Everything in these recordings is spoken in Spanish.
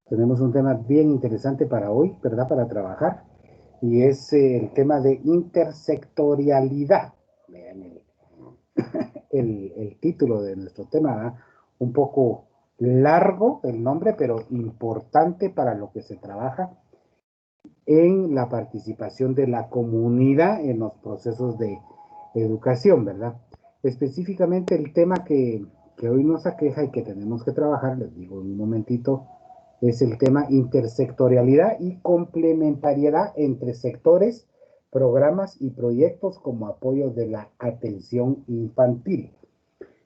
Tenemos un tema bien interesante para hoy, ¿verdad? Para trabajar. Y es el tema de intersectorialidad. Vean el título de nuestro tema, ¿verdad? Un poco largo el nombre, pero importante para lo que se trabaja en la participación de la comunidad en los procesos de educación, ¿verdad? Específicamente el tema que hoy nos aqueja y que tenemos que trabajar, les digo en un momentito, es el tema intersectorialidad y complementariedad entre sectores, programas y proyectos como apoyo de la atención infantil.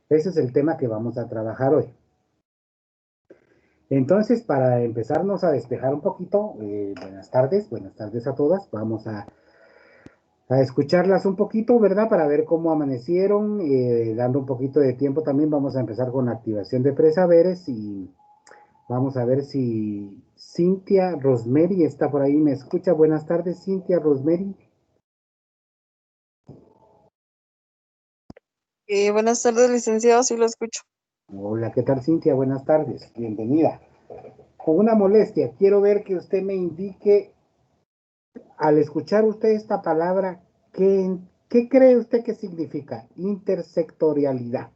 Ese es el tema que vamos a trabajar hoy. Entonces, para empezarnos a despejar un poquito, buenas tardes a todas. Vamos a escucharlas un poquito, ¿verdad? Para ver cómo amanecieron, dando un poquito de tiempo también. Vamos a empezar con la activación de presaberes y vamos a ver si Cintia Rosemary está por ahí. ¿Me escucha? Buenas tardes, Cintia Rosemary. Buenas tardes, licenciado, sí lo escucho. Hola, ¿qué tal, Cintia? Buenas tardes, bienvenida. Con una molestia, quiero ver que usted me indique, al escuchar usted esta palabra, ¿qué cree usted que significa intersectorialidad?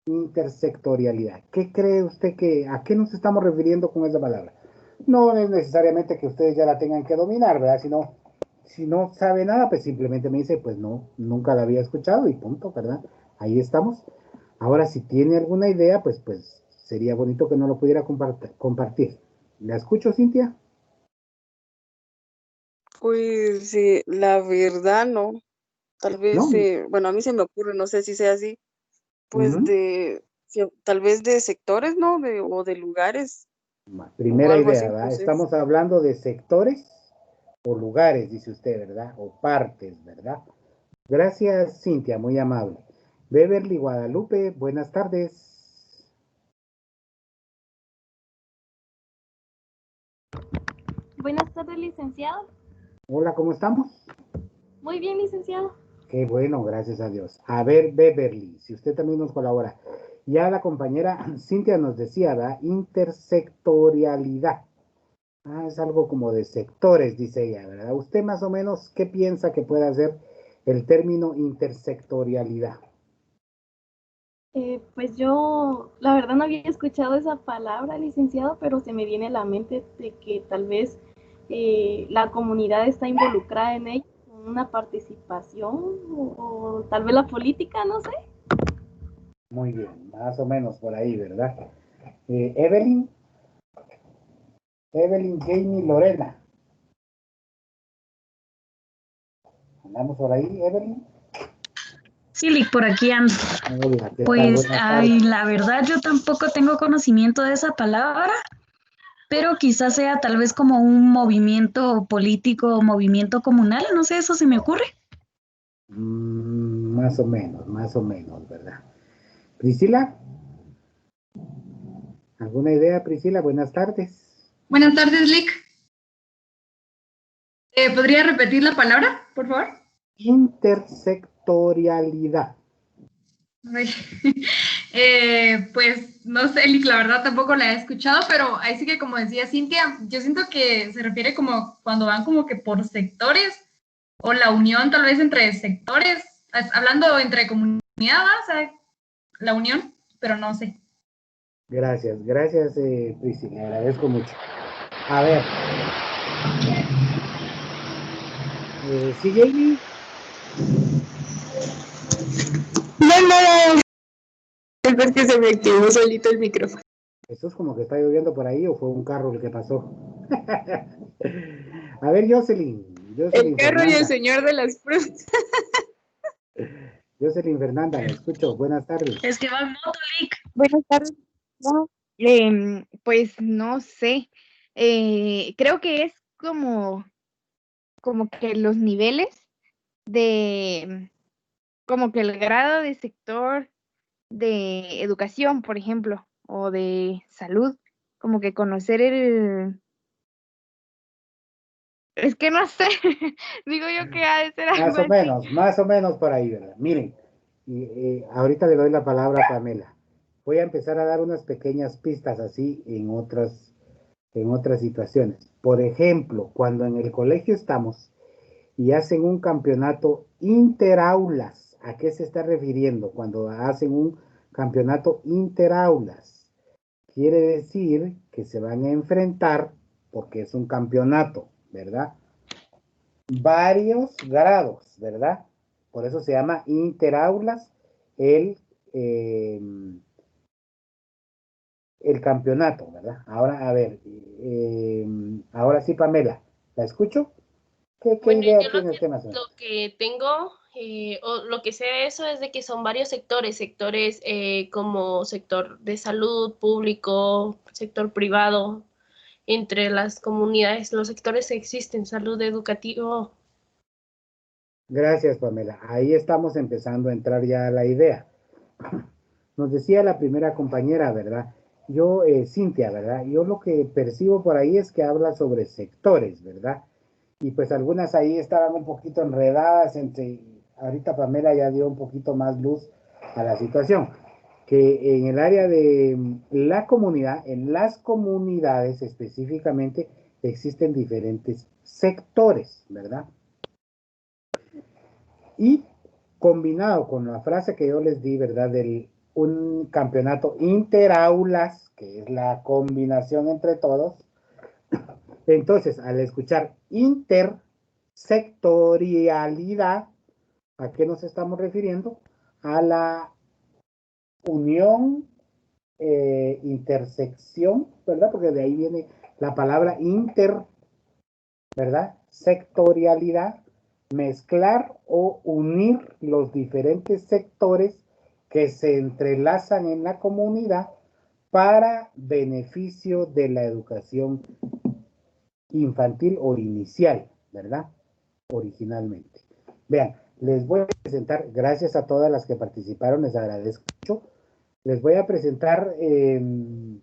Intersectorialidad. ¿Qué cree usted a qué nos estamos refiriendo con esa palabra? No es necesariamente que ustedes ya la tengan que dominar, ¿verdad? Si no sabe nada, pues simplemente me dice, pues no, nunca la había escuchado y punto, ¿verdad? Ahí estamos. Ahora, si tiene alguna idea, pues sería bonito que no lo pudiera compartir. ¿La escucho, Cintia? Pues la verdad no, tal vez, No. bueno, a mí se me ocurre, no sé si sea así, pues Ujú. tal vez de sectores, ¿no? O de lugares o Primera algo idea, así, ¿verdad? no sé. Estamos hablando de sectores o lugares, dice usted, ¿verdad? O partes, ¿verdad? Gracias, Cintia, muy amable. Beverly Guadalupe, buenas tardes. Buenas tardes, licenciado. Hola, ¿cómo estamos? Muy bien, licenciado. Qué bueno, gracias a Dios. A ver, Beverly, si usted también nos colabora. Ya la compañera Cintia nos decía, ¿verdad? Intersectorialidad. Ah, es algo como de sectores, dice ella, ¿verdad? ¿Usted más o menos qué piensa que puede ser el término intersectorialidad? Pues yo, la verdad, no había escuchado esa palabra, licenciado, pero se me viene a la mente de que tal vez la comunidad está involucrada en ello, con una participación, o tal vez la política, no sé. Muy bien, más o menos por ahí, ¿verdad? Evelyn, Evelyn, Jamie, Lorena. ¿Andamos por ahí, Evelyn? Sí, por aquí ando. Hola, ¿qué tal? Pues, Buenas tardes. ay, la verdad yo tampoco tengo conocimiento de esa palabra, pero quizás sea tal vez como un movimiento político o movimiento comunal, no sé, eso se me ocurre. Más o menos, ¿verdad? Priscila, ¿alguna idea, Priscila? Buenas tardes. Buenas tardes, Lick. ¿Podría repetir la palabra, por favor? Intersectorialidad. Ay, pues no sé, Lick, la verdad tampoco la he escuchado, pero ahí sí que como decía Cintia, yo siento que se refiere como cuando van como que por sectores o la unión tal vez entre sectores, hablando entre comunidad, ¿va? O sea, la unión, pero no sé. Gracias, gracias, Priscila, agradezco mucho. A ver, sí, Jamie, No, nada, es que se me activó solito el micrófono. ¿esto es como que está lloviendo por ahí o fue un carro el que pasó? A ver, El Jocelyn carro y el Fernanda, señor de las frutas. Jocelyn Fernanda, la escucho, buenas tardes. Es que va en moto, Lick. Buenas tardes. No, pues no sé. Creo que es como que los niveles de, como que el grado de sector de educación, por ejemplo, o de salud, como que conocer es que no sé, digo yo que ha de ser algo así. Más o menos por ahí, ¿verdad? Miren, ahorita le doy la palabra a Pamela. Voy a empezar a dar unas pequeñas pistas así en otras en otras situaciones. Por ejemplo, cuando en el colegio estamos y hacen un campeonato interaulas, ¿a qué se está refiriendo cuando hacen un campeonato interaulas? Quiere decir que se van a enfrentar, porque es un campeonato, ¿verdad? Varios grados, ¿verdad? Por eso se llama interaulas el, eh, el campeonato, ¿verdad? Ahora, a ver, ahora sí, Pamela, ¿la escucho? ¿Qué Bueno, idea yo tiene usted más o menos? lo que tengo, o lo que sé de eso es de que son varios sectores como sector de salud público, sector privado, entre las comunidades, los sectores existen, salud educativo. Gracias, Pamela. Ahí estamos empezando a entrar ya a la idea. Nos decía la primera compañera, ¿verdad? Yo, Cintia, ¿verdad? Yo lo que percibo por ahí es que habla sobre sectores, ¿verdad? Y pues algunas ahí estaban un poquito enredadas entre, ahorita Pamela ya dio un poquito más luz a la situación, que en el área de la comunidad, en las comunidades específicamente, existen diferentes sectores, ¿verdad? Y combinado con la frase que yo les di, ¿verdad? Del un campeonato interaulas, que es la combinación entre todos. Entonces, al escuchar intersectorialidad, ¿a qué nos estamos refiriendo? A la unión, intersección, ¿verdad? Porque de ahí viene la palabra inter, ¿verdad? Sectorialidad, mezclar o unir los diferentes sectores que se entrelazan en la comunidad para beneficio de la educación infantil o inicial, ¿verdad? Originalmente. Vean, les voy a presentar, gracias a todas las que participaron, les agradezco mucho. Les voy a presentar un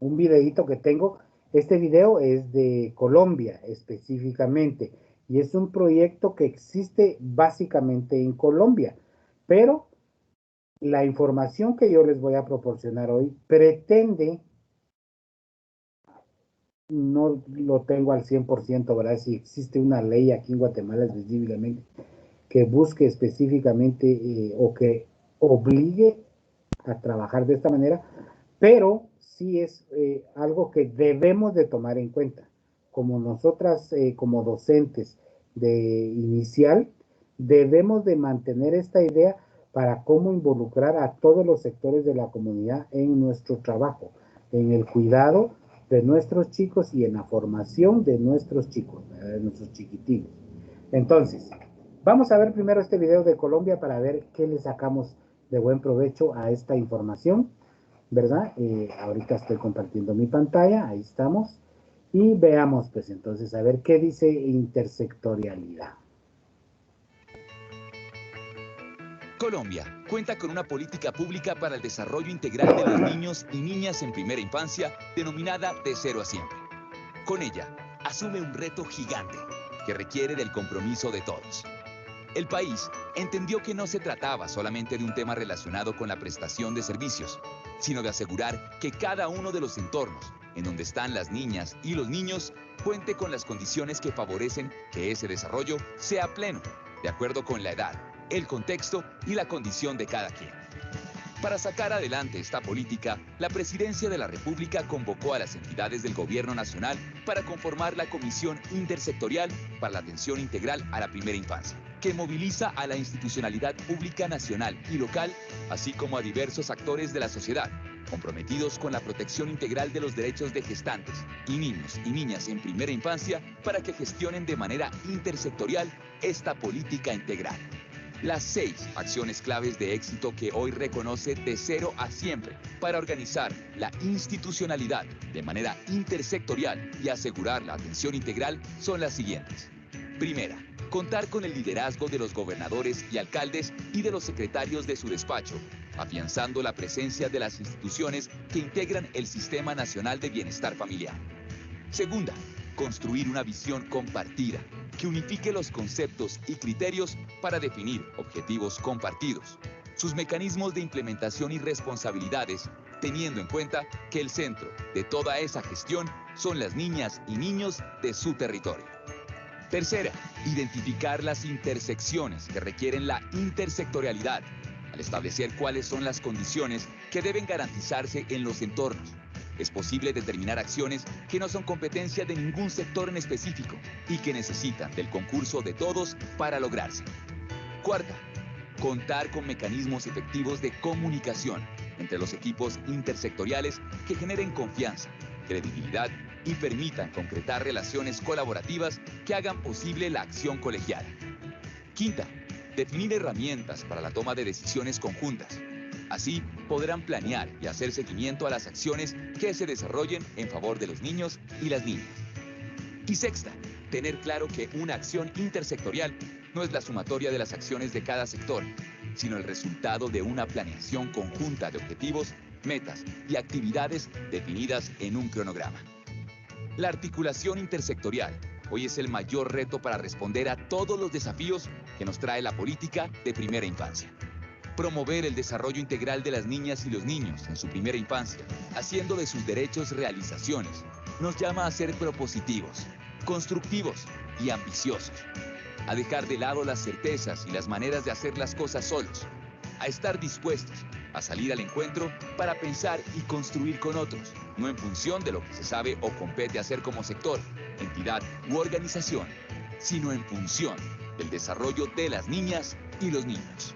videíto que tengo. Este video es de Colombia específicamente y es un proyecto que existe básicamente en Colombia, pero la información que yo les voy a proporcionar hoy pretende, no lo tengo al 100%, ¿verdad? Si existe una ley aquí en Guatemala específicamente que busque específicamente o que obligue a trabajar de esta manera, pero sí es algo que debemos de tomar en cuenta. Como nosotras, como docentes de inicial, debemos de mantener esta idea para cómo involucrar a todos los sectores de la comunidad en nuestro trabajo, en el cuidado de nuestros chicos y en la formación de nuestros chicos, de nuestros chiquitines. Entonces, vamos a ver primero este video de Colombia para ver qué le sacamos de buen provecho a esta información, ¿verdad? Ahorita estoy compartiendo mi pantalla, ahí estamos. Y veamos, pues entonces, a ver qué dice intersectorialidad. Colombia cuenta con una política pública para el desarrollo integral de los niños y niñas en primera infancia, denominada De Cero a Siempre. Con ella, asume un reto gigante que requiere del compromiso de todos. El país entendió que no se trataba solamente de un tema relacionado con la prestación de servicios, sino de asegurar que cada uno de los entornos en donde están las niñas y los niños cuente con las condiciones que favorecen que ese desarrollo sea pleno, de acuerdo con la edad, el contexto y la condición de cada quien. Para sacar adelante esta política, la Presidencia de la República convocó a las entidades del Gobierno Nacional para conformar la Comisión Intersectorial para la Atención Integral a la Primera Infancia, que moviliza a la institucionalidad pública nacional y local, así como a diversos actores de la sociedad, comprometidos con la protección integral de los derechos de gestantes y niños y niñas en primera infancia para que gestionen de manera intersectorial esta política integral. Las 6 acciones claves de éxito que hoy reconoce De Cero a Siempre para organizar la institucionalidad de manera intersectorial y asegurar la atención integral son las siguientes. Primera, contar con el liderazgo de los gobernadores y alcaldes y de los secretarios de su despacho, afianzando la presencia de las instituciones que integran el Sistema Nacional de Bienestar Familiar. Segunda, construir una visión compartida que unifique los conceptos y criterios para definir objetivos compartidos. sus mecanismos de implementación y responsabilidades, teniendo en cuenta que el centro de toda esa gestión son las niñas y niños de su territorio. Tercera, identificar las intersecciones que requieren la intersectorialidad, al establecer cuáles son las condiciones que deben garantizarse en los entornos. Es posible determinar acciones que no son competencia de ningún sector en específico y que necesitan del concurso de todos para lograrse. Cuarta, contar con mecanismos efectivos de comunicación entre los equipos intersectoriales que generen confianza, credibilidad y permitan concretar relaciones colaborativas que hagan posible la acción colegiada. Quinta, definir herramientas para la toma de decisiones conjuntas. Así podrán planear y hacer seguimiento a las acciones que se desarrollen en favor de los niños y las niñas. Y sexta, tener claro que una acción intersectorial no es la sumatoria de las acciones de cada sector, sino el resultado de una planeación conjunta de objetivos, metas y actividades definidas en un cronograma. La articulación intersectorial hoy es el mayor reto para responder a todos los desafíos que nos trae la política de primera infancia. Promover el desarrollo integral de las niñas y los niños en su primera infancia, haciendo de sus derechos realizaciones, nos llama a ser propositivos, constructivos y ambiciosos, a dejar de lado las certezas y las maneras de hacer las cosas solos, a estar dispuestos a salir al encuentro para pensar y construir con otros, no en función de lo que se sabe o compete hacer como sector, entidad u organización, sino en función del desarrollo de las niñas y los niños.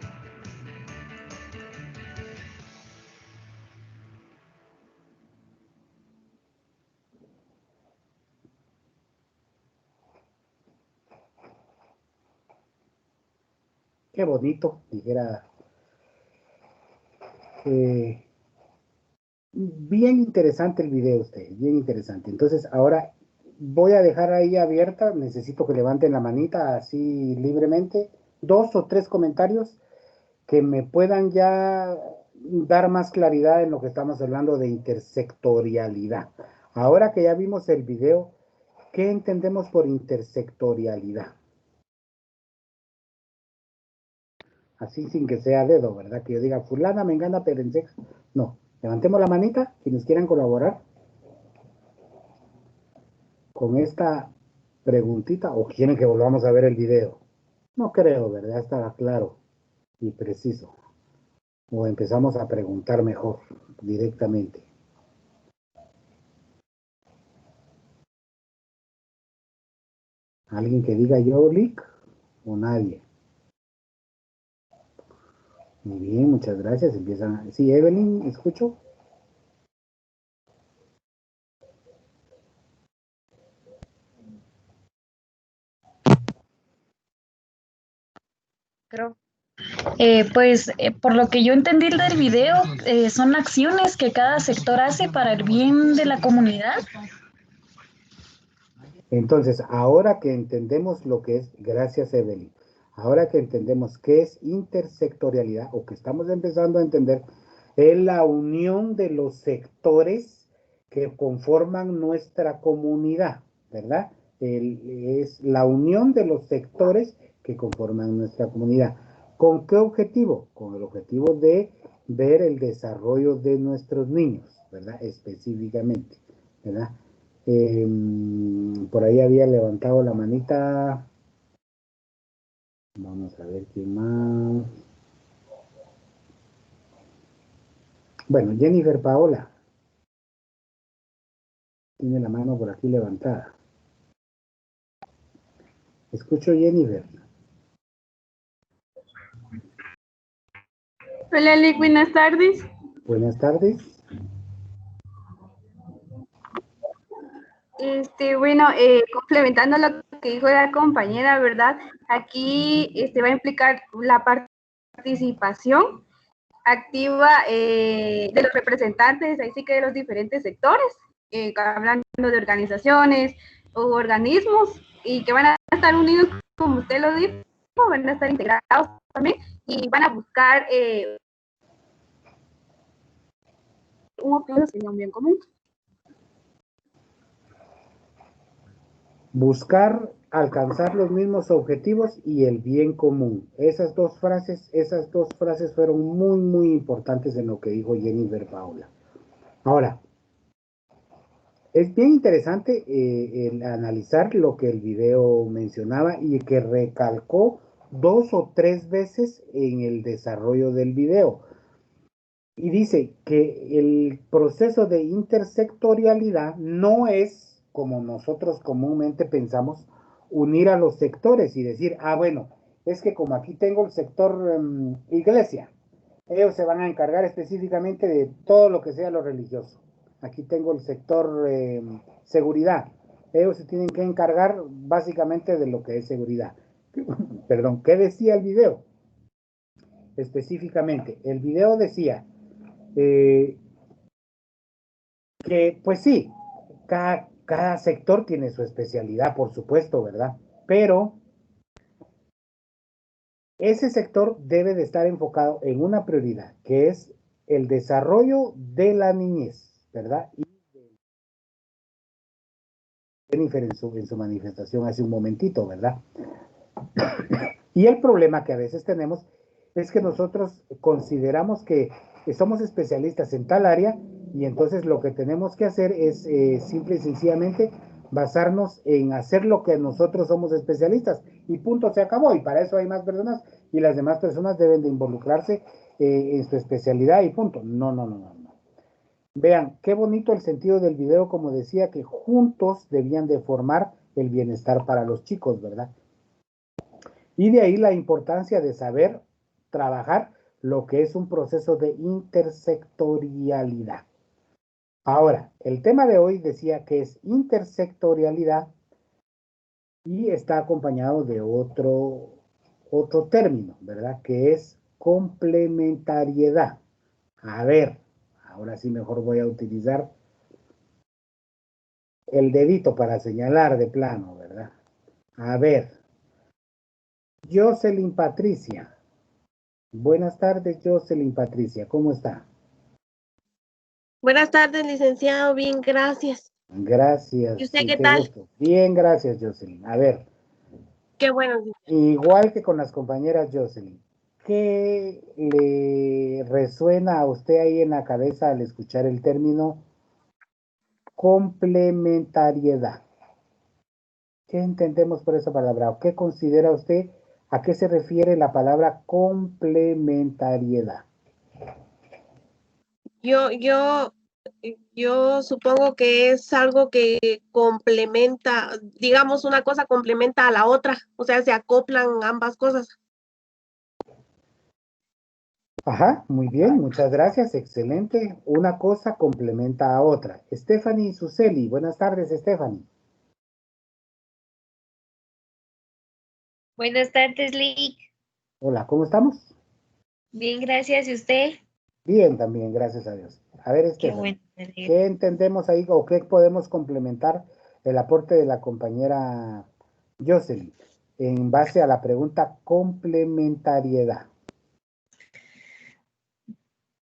Qué bonito, dijera. Bien interesante el video usted, bien interesante. Entonces, ahora voy a dejar ahí abierta, necesito que levanten la manita así libremente, 2 o 3 comentarios que me puedan ya dar más claridad en lo que estamos hablando de intersectorialidad. Ahora que ya vimos el video, ¿qué entendemos por intersectorialidad? Así sin que sea dedo, ¿verdad? Que yo diga, fulana, mengana, perenceja. No, levantemos la manita, quienes quieran colaborar con esta preguntita, o quieren que volvamos a ver el video. No creo, ¿verdad? Estaba claro y preciso. O empezamos a preguntar mejor, directamente. ¿Alguien que diga yo, Lick? ¿O nadie? Muy bien, muchas gracias. Empiezan. Sí, Evelyn, ¿escucho? Creo. Por lo que yo entendí del video, son acciones que cada sector hace para el bien de la comunidad. Entonces, ahora que entendemos lo que es, gracias Evelyn, ahora que entendemos qué es intersectorialidad, o que estamos empezando a entender, es la unión de los sectores que conforman nuestra comunidad, ¿verdad? Es la unión de los sectores que conforman nuestra comunidad. ¿Con qué objetivo? Con el objetivo de ver el desarrollo de nuestros niños, ¿verdad? Específicamente, ¿verdad? Por ahí había levantado la manita. Vamos a ver quién más. Bueno, Jennifer Paola. Tiene la mano por aquí levantada. Escucho, Jennifer. Hola, Lick, buenas tardes. Buenas tardes. Bueno, complementando lo que dijo la compañera, ¿verdad? Aquí va a implicar la participación activa de los representantes, ahí sí que de los diferentes sectores, hablando de organizaciones o organismos, y que van a estar unidos, como usted lo dijo, van a estar integrados también, y van a buscar un objetivo que sea un bien común. Buscar alcanzar los mismos objetivos y el bien común. Esas dos frases fueron muy, muy importantes en lo que dijo Jennifer Paula. Ahora, es bien interesante el analizar lo que el video mencionaba y que recalcó 2 o 3 veces en el desarrollo del video. Y dice que el proceso de intersectorialidad no es, como nosotros comúnmente pensamos, unir a los sectores y decir, bueno, es que como aquí tengo el sector iglesia, ellos se van a encargar específicamente de todo lo que sea lo religioso. Aquí tengo el sector seguridad. Ellos se tienen que encargar básicamente de lo que es seguridad. Perdón, ¿qué decía el video? Específicamente, el video decía que, pues sí, cada sector tiene su especialidad, por supuesto, ¿verdad? Pero ese sector debe de estar enfocado en una prioridad, que es el desarrollo de la niñez, ¿verdad? Y Jennifer en su manifestación hace un momentito, ¿verdad? Y el problema que a veces tenemos es que nosotros consideramos que somos especialistas en tal área y entonces lo que tenemos que hacer es simple y sencillamente basarnos en hacer lo que nosotros somos especialistas y punto, se acabó. Y para eso hay más personas y las demás personas deben de involucrarse en su especialidad y punto. No, no, no, no, no. Vean, qué bonito el sentido del video, como decía, que juntos debían de formar el bienestar para los chicos, ¿verdad? Y de ahí la importancia de saber trabajar lo que es un proceso de intersectorialidad. Ahora, el tema de hoy decía que es intersectorialidad y está acompañado de otro término, ¿verdad? Que es complementariedad. A ver, ahora sí mejor voy a utilizar el dedito para señalar de plano, ¿verdad? A ver, Jocelyn Patricia. Buenas tardes, Jocelyn Patricia, ¿cómo está? Buenas tardes, licenciado. Bien, gracias. Gracias. ¿Y usted Sí, qué qué tal? gusto. Bien, gracias, Jocelyn. A ver, Qué bueno. igual que con las compañeras Jocelyn, ¿qué le resuena a usted ahí en la cabeza al escuchar el término complementariedad? ¿Qué entendemos por esa palabra? ¿O qué considera usted? ¿A qué se refiere la palabra complementariedad? Yo supongo que es algo que complementa, digamos, una cosa complementa a la otra, o sea, se acoplan ambas cosas. Ajá, muy bien, muchas gracias, excelente. Una cosa complementa a otra. Stephanie Suseli, buenas tardes, Stephanie. Buenas tardes, Lick. Hola, ¿cómo estamos? Bien, gracias. ¿Y usted? Bien, también, gracias a Dios. A ver, Qué Stephanie, bueno. Me alegro. ¿qué entendemos ahí o qué podemos complementar el aporte de la compañera Jocelyn en base a la pregunta complementariedad?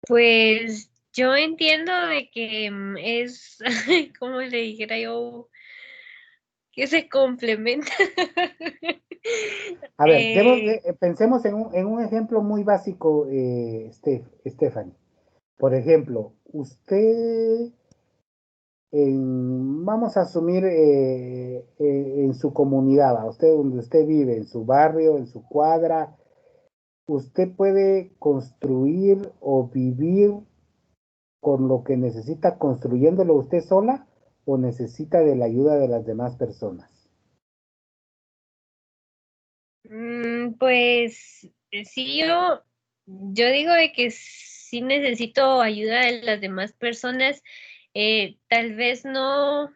Pues yo entiendo de que es, como le dijera yo, que se complementa. A ver, Eh, pensemos en un ejemplo muy básico, Stephanie. Por ejemplo, usted, vamos a asumir en su comunidad, ¿va? Usted donde usted vive, en su barrio, en su cuadra, usted puede construir o vivir con lo que necesita construyéndolo usted sola o necesita de la ayuda de las demás personas. pues sí, yo digo de que sí necesito ayuda de las demás personas. Tal vez no.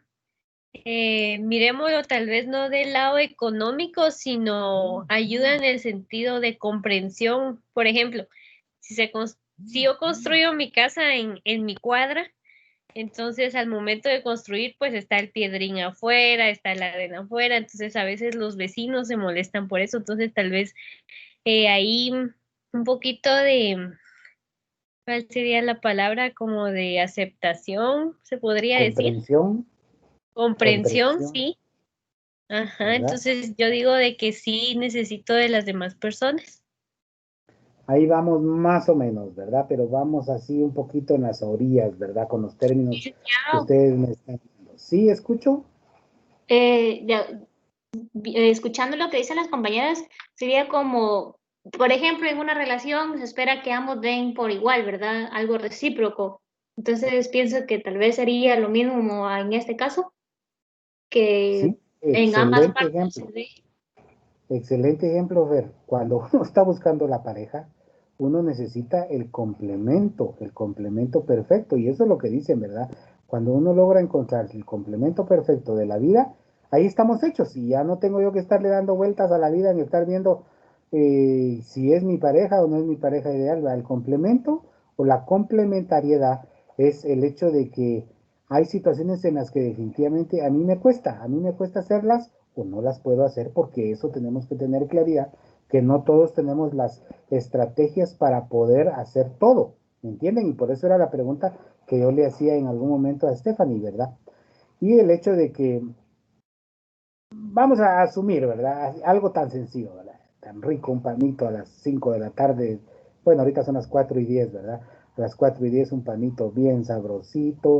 Miremoslo tal vez no del lado económico, sino ayuda en el sentido de comprensión. Por ejemplo, si yo construyo mi casa en mi cuadra, entonces al momento de construir, pues está el piedrín afuera, está la arena afuera, entonces a veces los vecinos se molestan por eso, entonces tal vez ahí un poquito de, ¿cuál sería la palabra? Como de aceptación, se podría decir. Comprensión, Comprensión, comprensión. sí. Ajá, ¿verdad? entonces yo digo de que sí necesito de las demás personas. Ahí vamos más o menos, ¿verdad? Pero vamos así un poquito en las orillas, ¿verdad? Con los términos que Licenciado, ustedes me están dando. ¿Sí escucho? escuchando lo que dicen las compañeras, sería como, por ejemplo, en una relación se espera que ambos den por igual, ¿verdad? Algo recíproco. Entonces pienso que tal vez sería lo mismo en este caso, que Sí, en ambas excelente partes se ejemplo. dé. Excelente ejemplo, Ver. Cuando uno está buscando la pareja, uno necesita el complemento perfecto. Y eso es lo que dicen, ¿verdad? Cuando uno logra encontrar el complemento perfecto de la vida, ahí estamos hechos. Y ya no tengo yo que estarle dando vueltas a la vida en estar viendo si es mi pareja o no es mi pareja ideal, ¿verdad? El complemento o la complementariedad es el hecho de que hay situaciones en las que definitivamente a mí me cuesta hacerlas o no las puedo hacer porque eso tenemos que tener claridad, que no todos tenemos las estrategias para poder hacer todo, ¿me entienden? Y por eso era la pregunta que yo le hacía en algún momento a Stephanie, ¿verdad? Y el hecho de que vamos a asumir, ¿verdad? Algo tan sencillo, ¿verdad? Tan rico, un panito a las 5 de la tarde, bueno, ahorita son las 4:10, ¿verdad? A las 4:10 un panito bien sabrosito.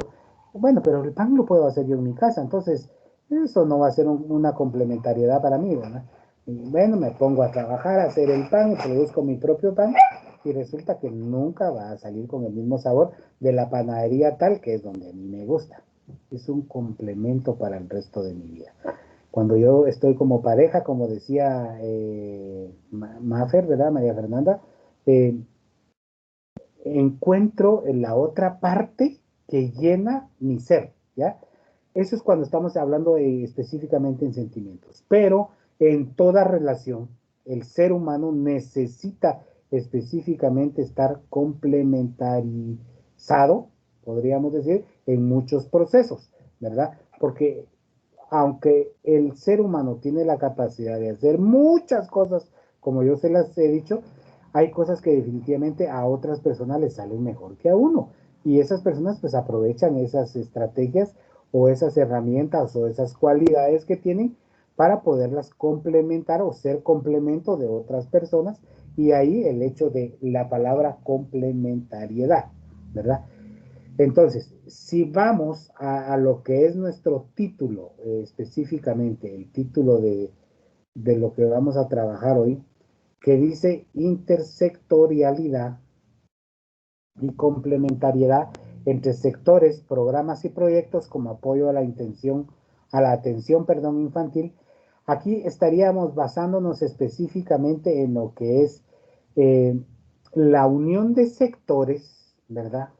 Bueno, pero el pan lo puedo hacer yo en mi casa, entonces eso no va a ser una complementariedad para mí, ¿verdad? Y bueno, me pongo a trabajar, a hacer el pan, produzco mi propio pan y resulta que nunca va a salir con el mismo sabor de la panadería tal que es donde a mí me gusta. Es un complemento para el resto de mi vida. Cuando yo estoy como pareja, como decía Mafer, ¿verdad? María Fernanda, eh, encuentro en la otra parte que llena mi ser, ¿ya? Eso es cuando estamos hablando específicamente en sentimientos, pero en toda relación, el ser humano necesita específicamente estar complementarizado, podríamos decir, en muchos procesos, ¿verdad? Porque aunque el ser humano tiene la capacidad de hacer muchas cosas, como yo se las he dicho, hay cosas que definitivamente a otras personas les salen mejor que a uno. Y esas personas pues aprovechan esas estrategias o esas herramientas o esas cualidades que tienen para poderlas complementar o ser complemento de otras personas. Y ahí el hecho de la palabra complementariedad, ¿verdad? Entonces, si vamos a lo que es nuestro título, específicamente el título de lo que vamos a trabajar hoy, que dice intersectorialidad y complementariedad entre sectores, programas y proyectos como apoyo a la atención, perdón, infantil. Aquí estaríamos basándonos específicamente en lo que es la unión de sectores, ¿verdad?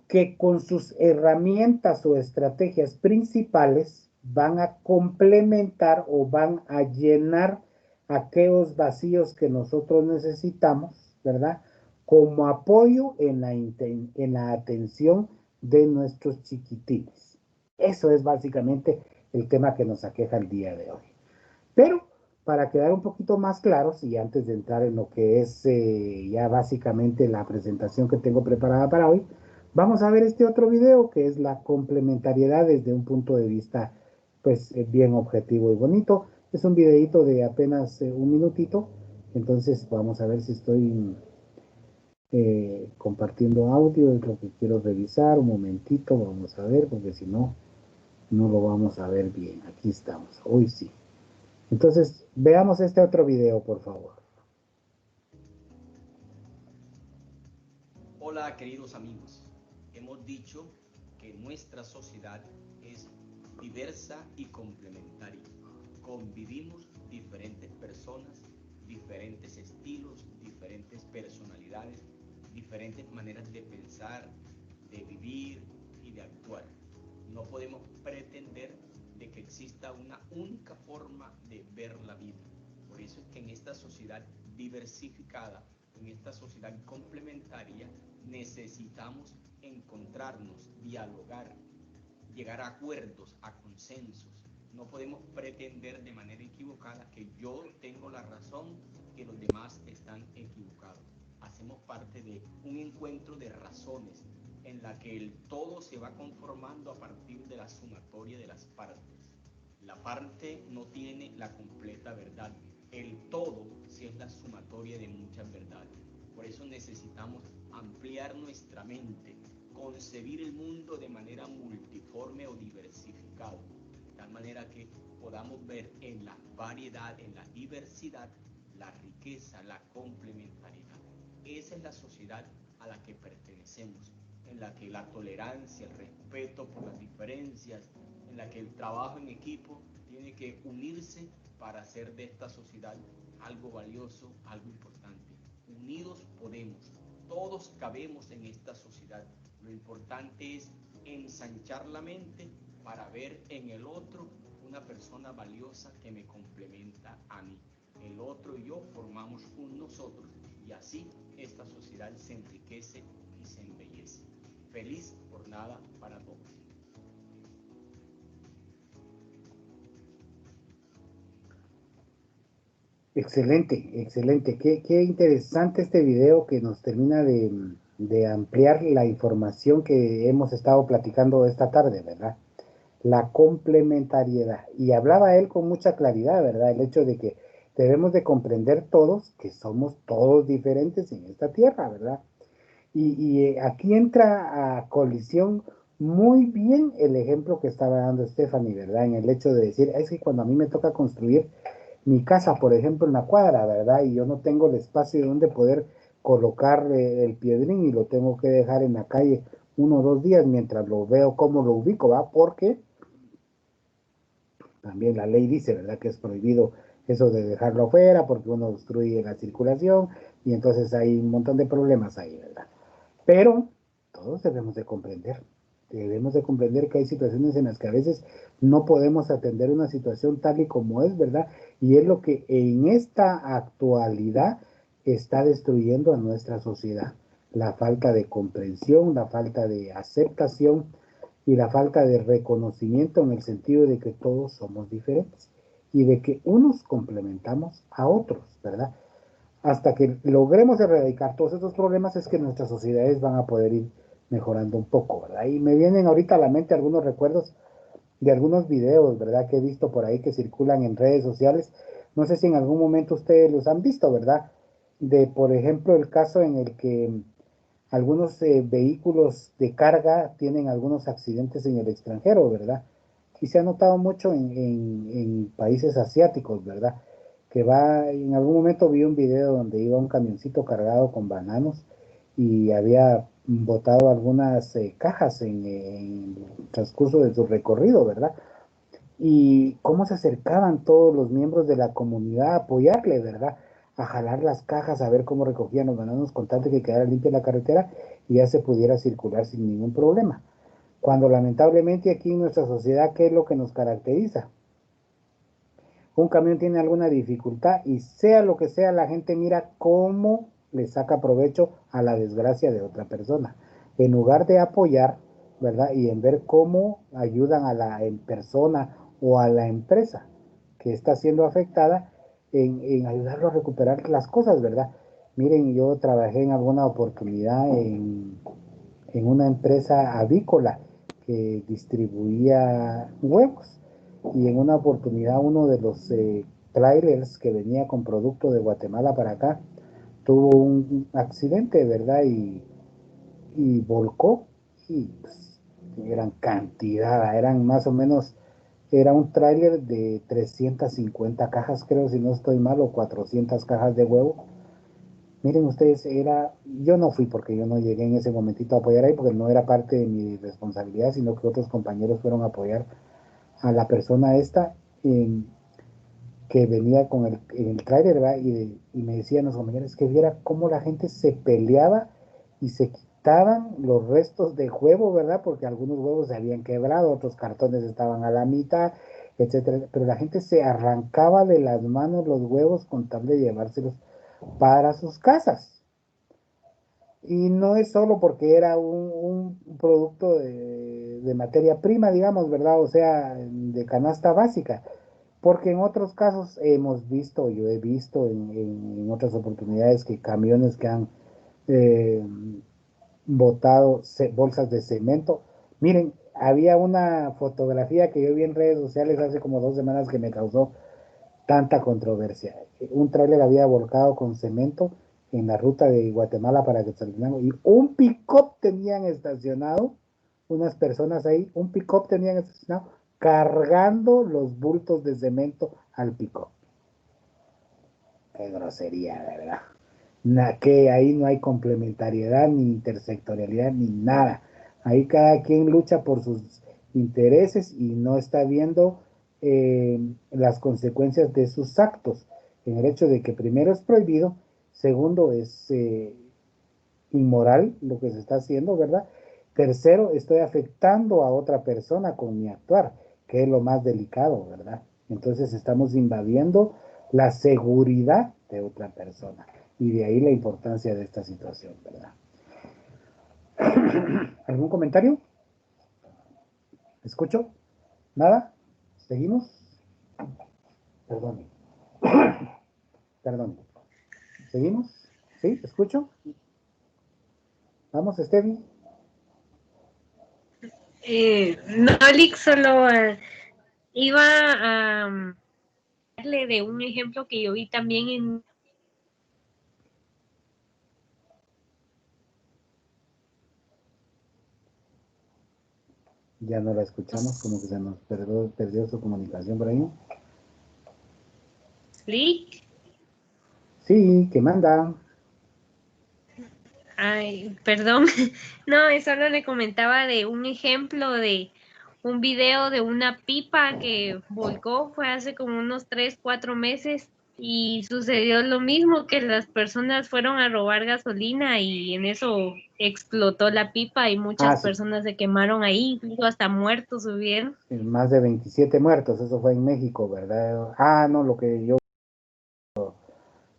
Que con sus herramientas o estrategias principales van a complementar o van a llenar aquellos vacíos que nosotros necesitamos, ¿verdad? Como apoyo en la atención de nuestros chiquitines. Eso es básicamente el tema que nos aqueja el día de hoy. Pero para quedar un poquito más claros y antes de entrar en lo que es ya básicamente la presentación que tengo preparada para hoy, vamos a ver este otro video que es la complementariedad desde un punto de vista pues bien objetivo y bonito. Es un videito de apenas un minutito, entonces vamos a ver si estoy compartiendo audio, es lo que quiero revisar, un momentito, vamos a ver, porque si no, no lo vamos a ver bien. Aquí estamos, hoy sí. Entonces, veamos este otro video, por favor. Hola, queridos amigos. Hemos dicho que nuestra sociedad es diversa y complementaria. Convivimos diferentes personas, diferentes estilos, diferentes personalidades, diferentes maneras de pensar, de vivir y de actuar. No podemos pretender de que exista una única forma de ver la vida. Por eso es que en esta sociedad diversificada, en esta sociedad complementaria, necesitamos encontrarnos, dialogar, llegar a acuerdos, a consensos. No podemos pretender de manera equivocada que yo tengo la razón, que los demás están equivocados. Hacemos parte de un encuentro de razones en la que el todo se va conformando a partir de la sumatoria de las partes. La parte no tiene la completa verdad. El todo sí es la sumatoria de muchas verdades. Por eso necesitamos ampliar nuestra mente, concebir el mundo de manera multiforme o diversificado, de tal manera que podamos ver en la variedad, en la diversidad, la riqueza, la complementariedad. Esa es la sociedad a la que pertenecemos, en la que la tolerancia, el respeto por las diferencias, en la que el trabajo en equipo tiene que unirse para hacer de esta sociedad algo valioso, algo importante. Unidos podemos, todos cabemos en esta sociedad. Lo importante es ensanchar la mente para ver en el otro una persona valiosa que me complementa a mí. El otro y yo formamos un nosotros y así esta sociedad se enriquece y se embellece. Feliz jornada para todos. Excelente, excelente. Qué interesante este video que nos termina de ampliar la información que hemos estado platicando esta tarde, ¿verdad? La complementariedad. Y hablaba él con mucha claridad, ¿verdad? El hecho de que debemos de comprender todos que somos todos diferentes en esta tierra, ¿verdad? Y aquí entra a colisión muy bien el ejemplo que estaba dando Stephanie, ¿verdad? En el hecho de decir, es que cuando a mí me toca construir mi casa, por ejemplo, en la cuadra, ¿verdad? Y yo no tengo el espacio donde poder colocar el piedrín y lo tengo que dejar en la calle 1 o 2 días mientras lo veo cómo lo ubico, ¿va? Porque también la ley dice, ¿verdad? Que es prohibido eso de dejarlo afuera porque uno obstruye la circulación y entonces hay un montón de problemas ahí, ¿verdad? Pero todos debemos de comprender que hay situaciones en las que a veces no podemos atender una situación tal y como es, ¿verdad? Y es lo que en esta actualidad está destruyendo a nuestra sociedad. La falta de comprensión, la falta de aceptación y la falta de reconocimiento en el sentido de que todos somos diferentes y de que unos complementamos a otros, ¿verdad? Hasta que logremos erradicar todos estos problemas es que nuestras sociedades van a poder ir mejorando un poco, ¿verdad? Y me vienen ahorita a la mente algunos recuerdos de algunos videos, ¿verdad? Que he visto por ahí que circulan en redes sociales. No sé si en algún momento ustedes los han visto, ¿verdad? De, por ejemplo, el caso en el que algunos vehículos de carga tienen algunos accidentes en el extranjero, ¿verdad? Y se ha notado mucho en países asiáticos, ¿verdad? Que va, en algún momento vi un video donde iba un camioncito cargado con bananos y había botado algunas cajas en el transcurso de su recorrido, ¿verdad? Y cómo se acercaban todos los miembros de la comunidad a apoyarle, ¿verdad? A jalar las cajas, a ver cómo recogían los bananos con tal de que quedara limpia la carretera y ya se pudiera circular sin ningún problema. Cuando lamentablemente aquí en nuestra sociedad, ¿qué es lo que nos caracteriza? Un camión tiene alguna dificultad y sea lo que sea, la gente mira cómo le saca provecho a la desgracia de otra persona. En lugar de apoyar, ¿verdad? Y en ver cómo ayudan a la persona o a la empresa que está siendo afectada en ayudarlo a recuperar las cosas, ¿verdad? Miren, yo trabajé en alguna oportunidad en una empresa avícola que distribuía huevos y en una oportunidad uno de los trailers que venía con producto de Guatemala para acá tuvo un accidente, ¿verdad? Y volcó y pues, eran cantidad, eran más o menos, era un tráiler de 350 cajas, creo, si no estoy mal, o 400 cajas de huevo. Miren ustedes, yo no fui porque yo no llegué en ese momentito a apoyar ahí porque no era parte de mi responsabilidad, sino que otros compañeros fueron a apoyar a la persona esta que venía con el tráiler, ¿verdad? Y me decían los compañeros que viera cómo la gente se peleaba y se quitaban los restos de huevo, ¿verdad? Porque algunos huevos se habían quebrado, otros cartones estaban a la mitad, etcétera. Pero la gente se arrancaba de las manos los huevos con tal de llevárselos para sus casas. Y no es solo porque era un producto de materia prima, digamos, ¿verdad? O sea, de canasta básica. Porque en otros casos hemos visto, yo he visto en otras oportunidades que camiones que han eh, botado bolsas de cemento. Miren, había una fotografía que yo vi en redes sociales hace como 2 semanas que me causó tanta controversia. Un tráiler había volcado con cemento en la ruta de Guatemala para Quetzaltenango y un pick-up tenían estacionado, unas personas ahí, un pick-up tenían estacionado cargando los bultos de cemento al pick-up. Qué grosería, de verdad. Que ahí no hay complementariedad, ni intersectorialidad, ni nada. Ahí cada quien lucha por sus intereses y no está viendo las consecuencias de sus actos. En el hecho de que primero es prohibido, segundo es inmoral lo que se está haciendo, ¿verdad? Tercero, estoy afectando a otra persona con mi actuar, que es lo más delicado, ¿verdad? Entonces estamos invadiendo la seguridad de otra persona. Y de ahí la importancia de esta situación, ¿verdad? ¿Algún comentario? ¿Escucho? ¿Nada? ¿Seguimos? Perdón. Perdón. ¿Seguimos? ¿Sí? ¿Escucho? Vamos, Stevie. No, Lick, solo iba a darle de un ejemplo que yo vi también en... Ya no la escuchamos, como que se nos perdió su comunicación por ahí. Lick. Sí, ¿qué manda? Ay, perdón. No, solo le comentaba de un ejemplo de un video de una pipa que volcó, fue hace como unos 3, 4 meses y sucedió lo mismo, que las personas fueron a robar gasolina y en eso explotó la pipa y muchas Sí. personas se quemaron ahí, incluso hasta muertos hubieron. Más de 27 muertos, eso fue en México, ¿verdad? No, lo que yo...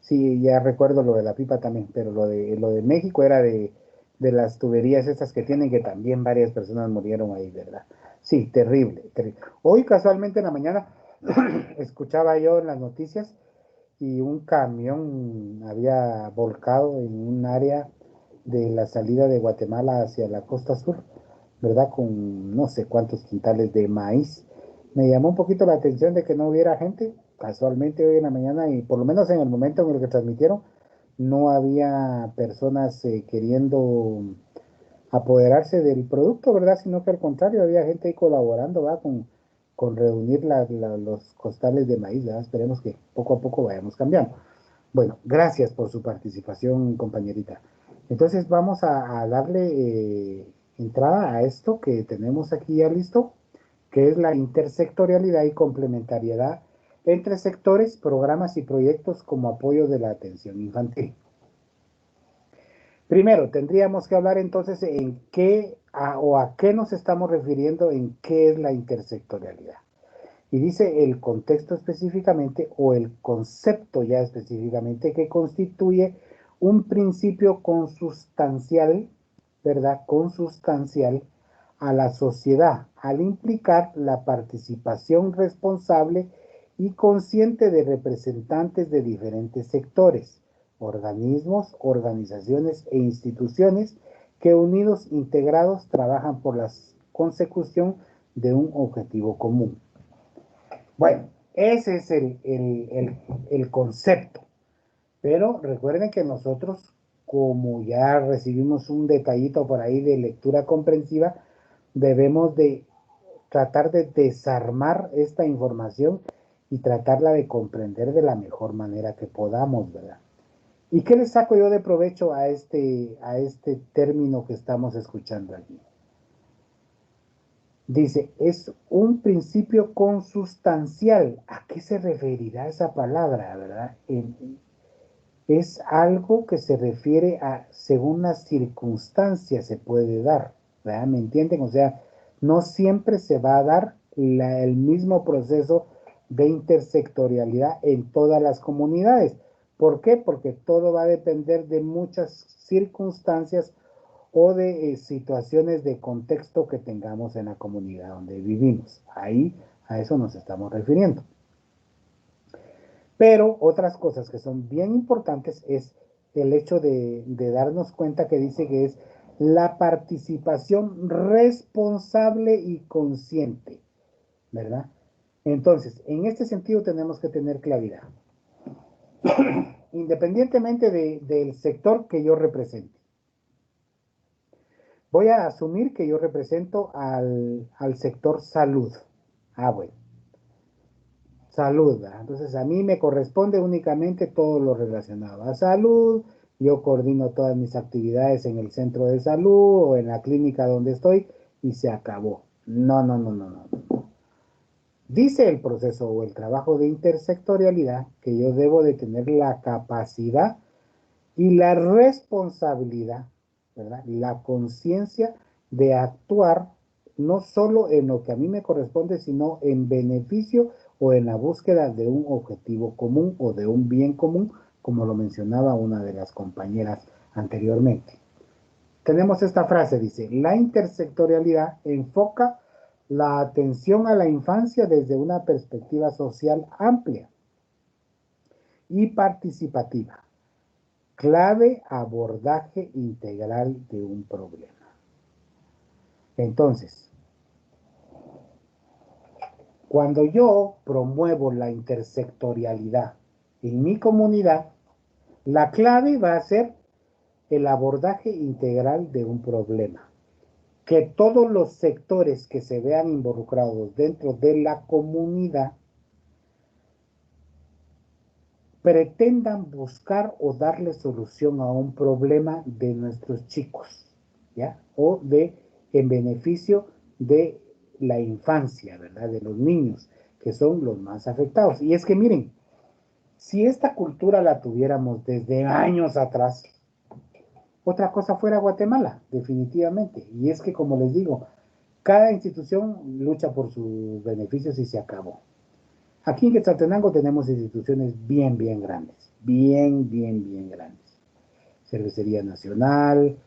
Sí, ya recuerdo lo de la pipa también, pero lo de México era de las tuberías estas que tienen, que también varias personas murieron ahí, ¿verdad? Sí, terrible, terrible. Hoy casualmente en la mañana escuchaba yo en las noticias y un camión había volcado en un área de la salida de Guatemala hacia la costa sur, ¿verdad? Con no sé cuántos quintales de maíz. Me llamó un poquito la atención de que no hubiera gente, casualmente hoy en la mañana, y por lo menos en el momento en el que transmitieron, no había personas queriendo apoderarse del producto, ¿verdad? Sino que al contrario, había gente ahí colaborando, ¿verdad? Con reunir los costales de maíz, ¿verdad? Esperemos que poco a poco vayamos cambiando. Bueno, gracias por su participación, compañerita. Entonces vamos a darle entrada a esto que tenemos aquí ya listo, que es la intersectorialidad y complementariedad entre sectores, programas y proyectos como apoyo de la atención infantil. Primero, tendríamos que hablar entonces en qué a qué nos estamos refiriendo en qué es la intersectorialidad. Y dice el contexto específicamente o el concepto ya específicamente que constituye un principio consustancial, ¿verdad? Consustancial a la sociedad, al implicar la participación responsable y consciente de representantes de diferentes sectores, organismos, organizaciones e instituciones que unidos, integrados, trabajan por la consecución de un objetivo común. Bueno, ese es el concepto. Pero recuerden que nosotros, como ya recibimos un detallito por ahí de lectura comprensiva, debemos de tratar de desarmar esta información y tratarla de comprender de la mejor manera que podamos, ¿verdad? ¿Y qué le saco yo de provecho a este término que estamos escuchando aquí? Dice, es un principio consustancial. ¿A qué se referirá esa palabra, verdad? Es algo que se refiere a según las circunstancias se puede dar, ¿verdad? ¿Me entienden? O sea, no siempre se va a dar el mismo proceso de intersectorialidad en todas las comunidades. ¿Por qué? Porque todo va a depender de muchas circunstancias o de situaciones de contexto que tengamos en la comunidad donde vivimos. Ahí a eso nos estamos refiriendo. Pero otras cosas que son bien importantes es el hecho de darnos cuenta que dice que es la participación responsable y consciente, ¿verdad? Entonces, en este sentido tenemos que tener claridad. Independientemente del sector que yo represente. Voy a asumir que yo represento al sector salud. Ah, bueno. Salud, ¿verdad? Entonces a mí me corresponde únicamente todo lo relacionado a salud. Yo coordino todas mis actividades en el centro de salud o en la clínica donde estoy y se acabó. No, no, no, no, no. Dice el proceso o el trabajo de intersectorialidad que yo debo de tener la capacidad y la responsabilidad, ¿verdad? La conciencia de actuar no solo en lo que a mí me corresponde, sino en beneficio o en la búsqueda de un objetivo común o de un bien común, como lo mencionaba una de las compañeras anteriormente. Tenemos esta frase, dice, la intersectorialidad enfoca la atención a la infancia desde una perspectiva social amplia y participativa. Clave abordaje integral de un problema. Entonces, cuando yo promuevo la intersectorialidad en mi comunidad, la clave va a ser el abordaje integral de un problema. Que todos los sectores que se vean involucrados dentro de la comunidad pretendan buscar o darle solución a un problema de nuestros chicos, ¿ya? O en beneficio de la infancia, ¿verdad? De los niños, que son los más afectados. Y es que miren, si esta cultura la tuviéramos desde años atrás, otra cosa fuera Guatemala, definitivamente. Y es que, como les digo, cada institución lucha por sus beneficios y se acabó. Aquí en Quetzaltenango tenemos instituciones bien grandes, bien grandes. Cervecería Nacional,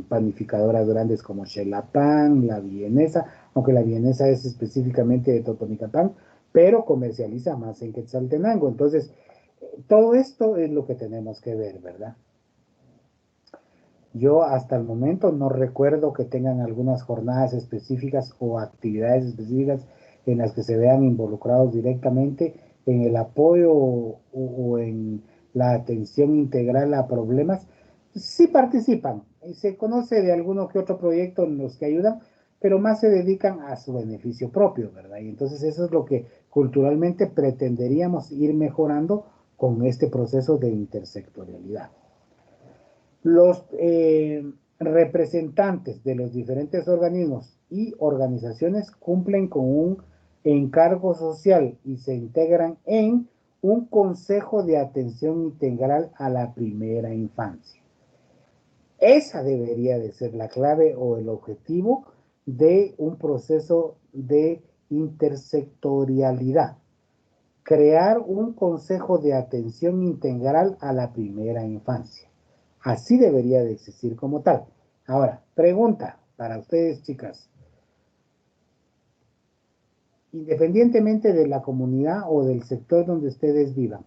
panificadoras grandes como Xelapan, La Vienesa, aunque La Vienesa es específicamente de Totonicapán, pero comercializa más en Quetzaltenango. Entonces, todo esto es lo que tenemos que ver, ¿verdad? Yo hasta el momento no recuerdo que tengan algunas jornadas específicas o actividades específicas en las que se vean involucrados directamente en el apoyo o en la atención integral a problemas. Sí participan, se conoce de alguno que otro proyecto en los que ayudan, pero más se dedican a su beneficio propio, ¿verdad? Y entonces eso es lo que culturalmente pretenderíamos ir mejorando con este proceso de intersectorialidad. Los representantes de los diferentes organismos y organizaciones cumplen con un encargo social y se integran en un consejo de atención integral a la primera infancia. Esa debería de ser la clave o el objetivo de un proceso de intersectorialidad. Crear un consejo de atención integral a la primera infancia. Así debería de existir como tal. Ahora, pregunta para ustedes, chicas. Independientemente de la comunidad o del sector donde ustedes vivan,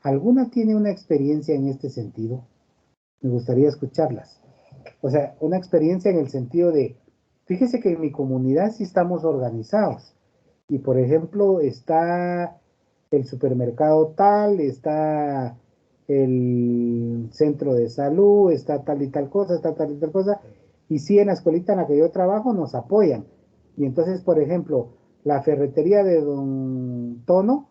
¿alguna tiene una experiencia en este sentido? Me gustaría escucharlas. O sea, una experiencia en el sentido de, fíjese que en mi comunidad sí estamos organizados. Y por ejemplo, está el supermercado tal, está el centro de salud, está tal y tal cosa, está tal y tal cosa, y sí en la escuelita en la que yo trabajo nos apoyan. Y entonces, por ejemplo, la ferretería de Don Tono,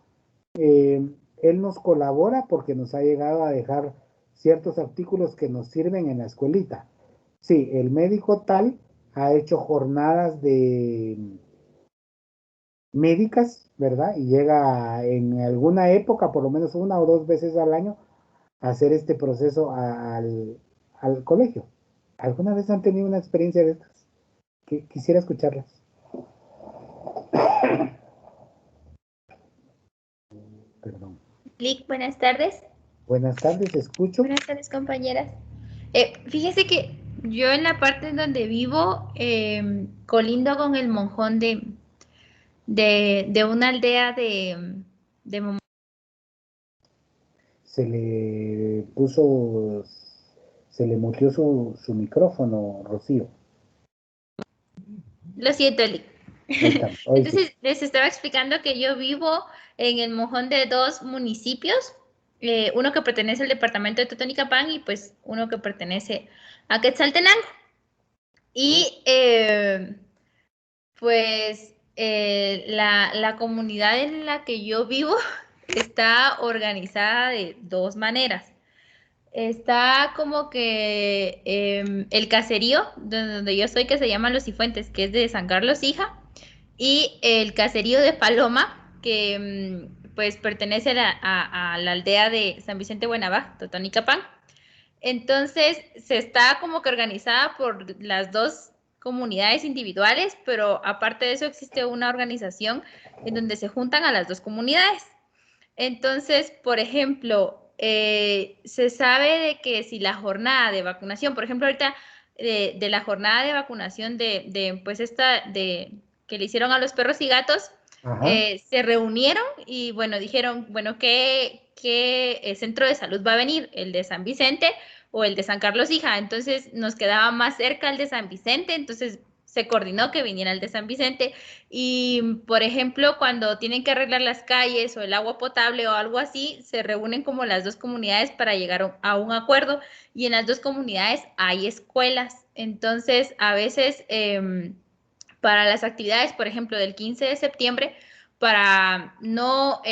él nos colabora porque nos ha llegado a dejar ciertos artículos que nos sirven en la escuelita. Sí, el médico tal ha hecho jornadas de médicas, ¿verdad? Y llega en alguna época, por lo menos una o dos veces al año, a hacer este proceso al colegio. ¿Alguna vez han tenido una experiencia de estas? Quisiera escucharlas. Perdón. Lick, buenas tardes. Buenas tardes, escucho. Buenas tardes, compañeras. Fíjese que yo en la parte en donde vivo, colindo con el Monjón de una aldea de Se le puso Se le muteó su micrófono, Rocío. Lo siento, Eli. Ahí está, hoy sí. Entonces, les estaba explicando que yo vivo en el mojón de dos municipios, uno que pertenece al departamento de Totonicapán y pues uno que pertenece a Quetzaltenango. Y pues la comunidad en la que yo vivo está organizada de dos maneras. Está como que el caserío donde yo soy, que se llama Los Cifuentes, que es de San Carlos Hija, y el caserío de Paloma, que pues pertenece a la aldea de San Vicente Buenavá, Totonicapán. Entonces, se está como que organizada por las dos comunidades individuales, pero aparte de eso existe una organización en donde se juntan a las dos comunidades. Entonces, por ejemplo, se sabe de que si la jornada de vacunación, por ejemplo, ahorita de la jornada de vacunación pues que le hicieron a los perros y gatos, se reunieron y bueno, dijeron, bueno, ¿qué centro de salud va a venir? ¿El de San Vicente o el de San Carlos Hija? Entonces nos quedaba más cerca el de San Vicente, entonces se coordinó que viniera el de San Vicente. Y, por ejemplo, cuando tienen que arreglar las calles o el agua potable o algo así, se reúnen como las dos comunidades para llegar a un acuerdo, y en las dos comunidades hay escuelas. Entonces, a veces para las actividades, por ejemplo, del 15 de septiembre, para no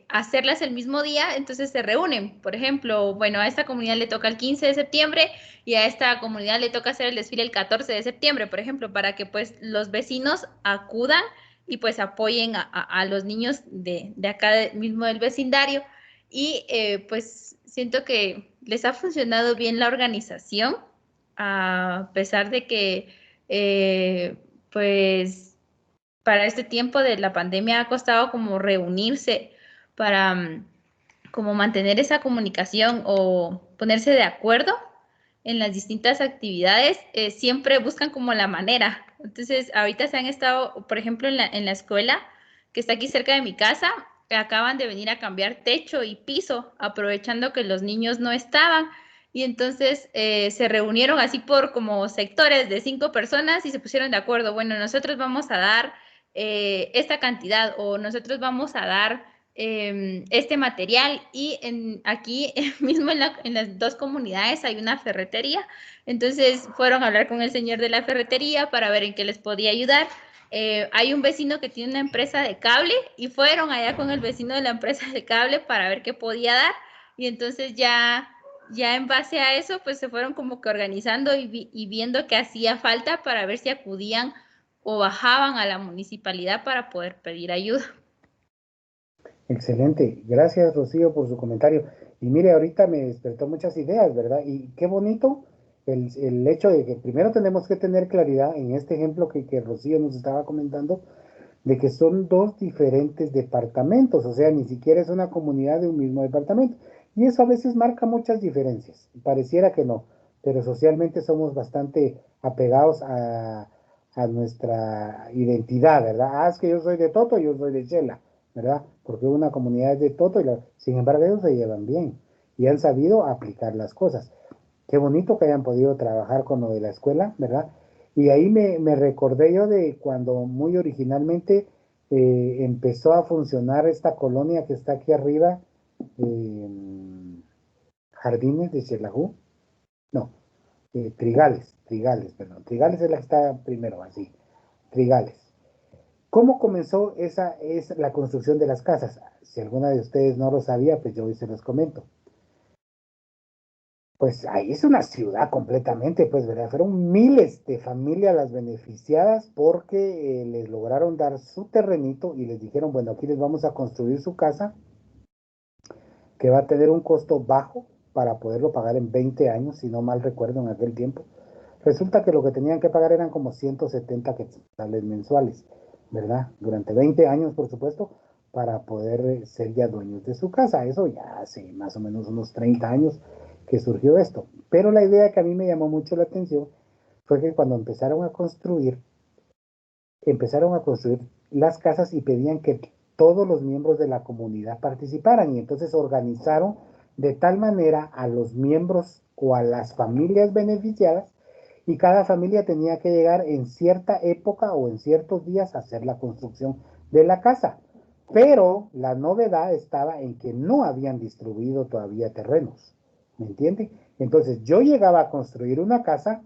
hacerlas el mismo día, entonces se reúnen. Por ejemplo, bueno, a esta comunidad le toca el 15 de septiembre y a esta comunidad le toca hacer el desfile el 14 de septiembre, por ejemplo, para que pues los vecinos acudan y pues apoyen a los niños de acá mismo del vecindario. Y pues siento que les ha funcionado bien la organización, a pesar de que pues para este tiempo de la pandemia ha costado como reunirse para como mantener esa comunicación o ponerse de acuerdo en las distintas actividades. Siempre buscan como la manera. Entonces, ahorita se han estado, por ejemplo, en la escuela que está aquí cerca de mi casa, acaban de venir a cambiar techo y piso, aprovechando que los niños no estaban. Y entonces se reunieron así por como sectores de 5 personas y se pusieron de acuerdo. Bueno, nosotros vamos a dar esta cantidad o nosotros vamos a dar este material. Y aquí mismo en las dos comunidades hay una ferretería. Entonces fueron a hablar con el señor de la ferretería para ver en qué les podía ayudar. Hay un vecino que tiene una empresa de cable y fueron allá con el vecino de la empresa de cable para ver qué podía dar. Y entonces ya en base a eso, pues se fueron como que organizando y viendo qué hacía falta para ver si acudían o bajaban a la municipalidad para poder pedir ayuda. Excelente. Gracias, Rocío, por su comentario. Y mire, ahorita me despertó muchas ideas, ¿verdad? Y qué bonito el hecho de que primero tenemos que tener claridad en este ejemplo que Rocío nos estaba comentando, de que son dos diferentes departamentos, o sea, ni siquiera es una comunidad de un mismo departamento. Y eso a veces marca muchas diferencias. Pareciera que no, pero socialmente somos bastante apegados a nuestra identidad, ¿verdad? Ah, es que yo soy de Toto, yo soy de Chela, ¿verdad? Porque una comunidad es de Toto, sin embargo ellos se llevan bien y han sabido aplicar las cosas. Qué bonito que hayan podido trabajar con lo de la escuela, ¿verdad? Y ahí me recordé yo de cuando muy originalmente empezó a funcionar esta colonia que está aquí arriba, Jardines de Xelajú, no, Trigales, perdón. Trigales es la que está primero, así, Trigales. ¿Cómo comenzó es la construcción de las casas? Si alguna de ustedes no lo sabía, pues yo hoy se los comento. Pues ahí es una ciudad completamente, pues, ¿verdad? Fueron miles de familias las beneficiadas porque les lograron dar su terrenito y les dijeron, bueno, aquí les vamos a construir su casa, que va a tener un costo bajo para poderlo pagar en 20 años, si no mal recuerdo en aquel tiempo. Resulta que lo que tenían que pagar eran como 170 quetzales mensuales, ¿verdad? Durante 20 años, por supuesto, para poder ser ya dueños de su casa. Eso ya hace más o menos unos 30 años que surgió esto. Pero la idea que a mí me llamó mucho la atención fue que cuando empezaron a construir las casas y pedían que todos los miembros de la comunidad participaran y entonces organizaron de tal manera a los miembros o a las familias beneficiadas, y cada familia tenía que llegar en cierta época o en ciertos días a hacer la construcción de la casa. Pero la novedad estaba en que no habían distribuido todavía terrenos, ¿me entiende? Entonces yo llegaba a construir una casa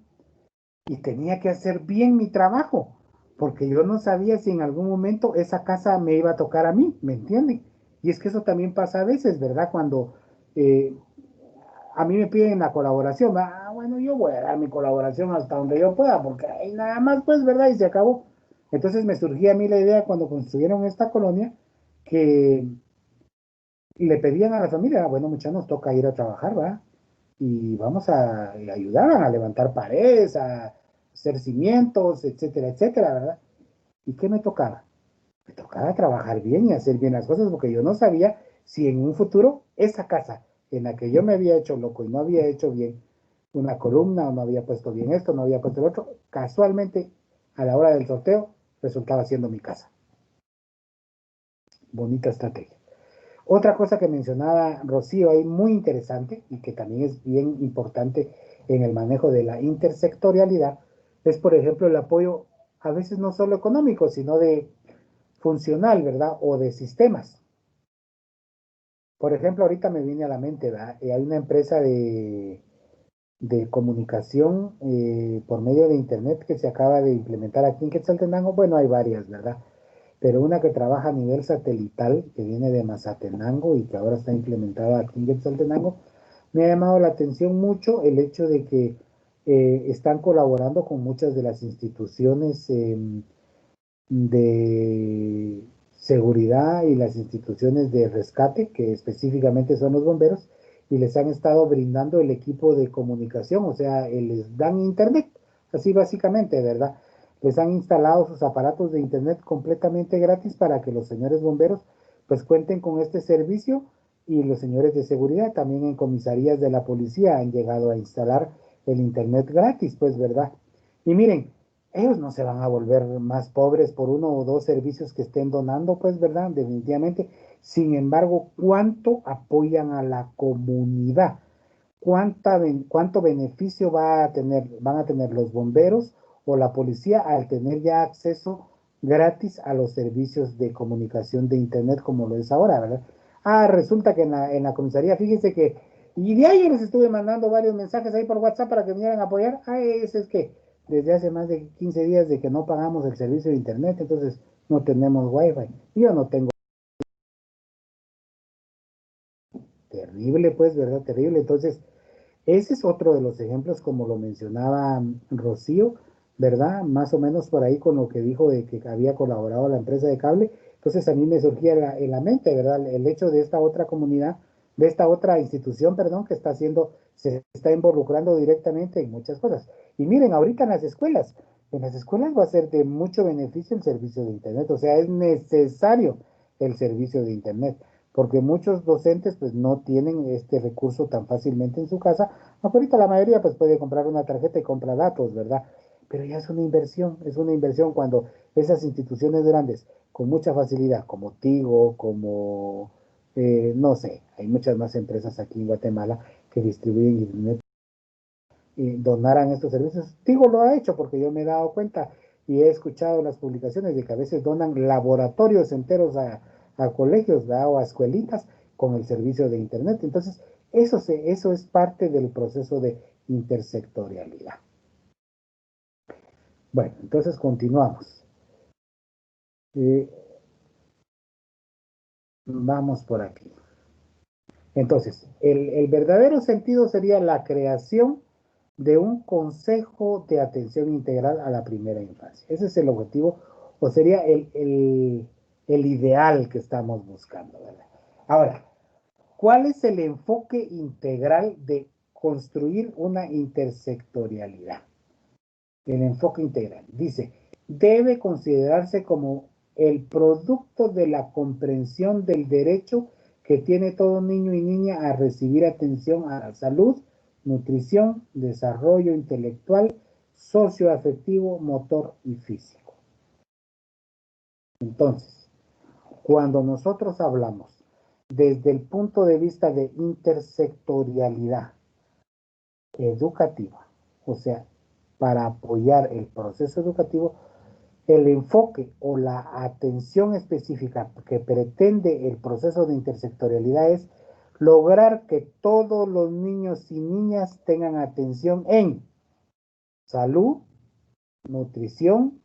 y tenía que hacer bien mi trabajo, porque yo no sabía si en algún momento esa casa me iba a tocar a mí, ¿me entiende? Y es que eso también pasa a veces, ¿verdad? Cuando eh, a mí me piden la colaboración, bueno, yo voy a dar mi colaboración hasta donde yo pueda, porque hay nada más, pues, ¿verdad? Y se acabó. Entonces me surgía a mí la idea cuando construyeron esta colonia que le pedían a la familia, bueno, muchachos, nos toca ir a trabajar, ¿verdad? Y vamos a ayudar a levantar paredes, a hacer cimientos, etcétera, etcétera, ¿verdad? ¿Y qué me tocaba? Me tocaba trabajar bien y hacer bien las cosas porque yo no sabía si en un futuro esa casa en la que yo me había hecho loco y no había hecho bien una columna o no había puesto bien esto, no había puesto el otro, casualmente a la hora del sorteo resultaba siendo mi casa. Bonita estrategia. Otra cosa que mencionaba Rocío ahí muy interesante y que también es bien importante en el manejo de la intersectorialidad es, por ejemplo, el apoyo a veces no solo económico, sino de funcional, ¿verdad? O de sistemas. Por ejemplo, ahorita me viene a la mente, ¿verdad? Hay una empresa de comunicación por medio de Internet que se acaba de implementar aquí en Quetzaltenango. Bueno, hay varias, ¿verdad? Pero una que trabaja a nivel satelital, que viene de Mazatenango y que ahora está implementada aquí en Quetzaltenango, me ha llamado la atención mucho el hecho de que están colaborando con muchas de las instituciones de seguridad y las instituciones de rescate, que específicamente son los bomberos, y les han estado brindando el equipo de comunicación, o sea, les dan internet, así básicamente, ¿verdad? Les han instalado sus aparatos de internet completamente gratis para que los señores bomberos pues cuenten con este servicio, y los señores de seguridad también en comisarías de la policía han llegado a instalar el internet gratis, pues, ¿verdad? Y miren, ellos no se van a volver más pobres por uno o dos servicios que estén donando, pues, ¿verdad? Definitivamente. Sin embargo, ¿cuánto apoyan a la comunidad? ¿Cuánto beneficio van a tener los bomberos o la policía al tener ya acceso gratis a los servicios de comunicación de Internet como lo es ahora, ¿verdad? Resulta que en la comisaría, fíjense que, y de ahí les estuve mandando varios mensajes ahí por WhatsApp para que vinieran a apoyar. Eso es que desde hace más de 15 días de que no pagamos el servicio de Internet, entonces no tenemos Wi-Fi. Yo no tengo. Terrible, pues, ¿verdad? Terrible. Entonces, ese es otro de los ejemplos, como lo mencionaba Rocío, ¿verdad? Más o menos por ahí con lo que dijo de que había colaborado la empresa de cable. Entonces a mí me surgía en la mente, ¿verdad? El hecho de esta otra comunidad, de esta otra institución, perdón, que se está involucrando directamente en muchas cosas. Y miren, ahorita en las escuelas va a ser de mucho beneficio el servicio de Internet, o sea, es necesario el servicio de Internet, porque muchos docentes pues no tienen este recurso tan fácilmente en su casa, aunque ahorita la mayoría pues puede comprar una tarjeta y compra datos, ¿verdad? Pero ya es una inversión cuando esas instituciones grandes, con mucha facilidad, como Tigo, como, no sé, hay muchas más empresas aquí en Guatemala que distribuyen internet y donaran estos servicios. Tigo lo ha hecho porque yo me he dado cuenta y he escuchado las publicaciones de que a veces donan laboratorios enteros a colegios, ¿verdad? O a escuelitas con el servicio de Internet. Entonces, eso es parte del proceso de intersectorialidad. Bueno, entonces continuamos. Vamos por aquí. Entonces, el verdadero sentido sería la creación de un consejo de atención integral a la primera infancia. Ese es el objetivo, o sería el ideal que estamos buscando, ¿verdad? Ahora, ¿cuál es el enfoque integral de construir una intersectorialidad? El enfoque integral dice, debe considerarse como el producto de la comprensión del derecho que tiene todo niño y niña a recibir atención a la salud, nutrición, desarrollo intelectual, socioafectivo, motor y físico. Entonces, cuando nosotros hablamos desde el punto de vista de intersectorialidad educativa, o sea, para apoyar el proceso educativo, el enfoque o la atención específica que pretende el proceso de intersectorialidad es lograr que todos los niños y niñas tengan atención en salud, nutrición,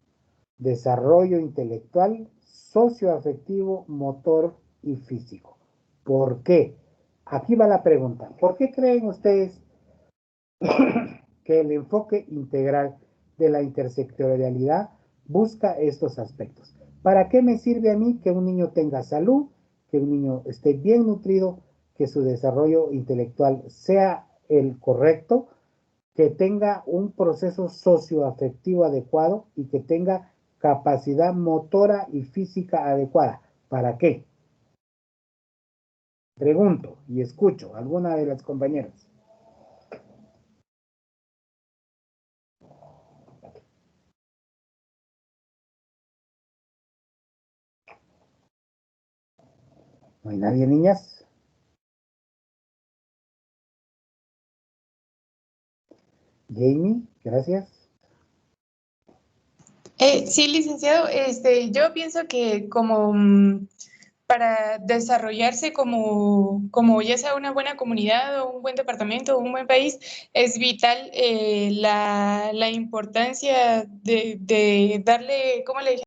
desarrollo intelectual, socioafectivo, motor y físico. ¿Por qué? Aquí va la pregunta. ¿Por qué creen ustedes que el enfoque integral de la intersectorialidad busca estos aspectos? ¿Para qué me sirve a mí que un niño tenga salud, que un niño esté bien nutrido, que su desarrollo intelectual sea el correcto, que tenga un proceso socioafectivo adecuado y que tenga capacidad motora y física adecuada? ¿Para qué? Pregunto y escucho a alguna de las compañeras. ¿No hay nadie, niñas? Jamie, gracias. Sí, licenciado, yo pienso que como para desarrollarse como ya sea una buena comunidad o un buen departamento o un buen país, es vital la importancia de darle, ¿cómo le dije?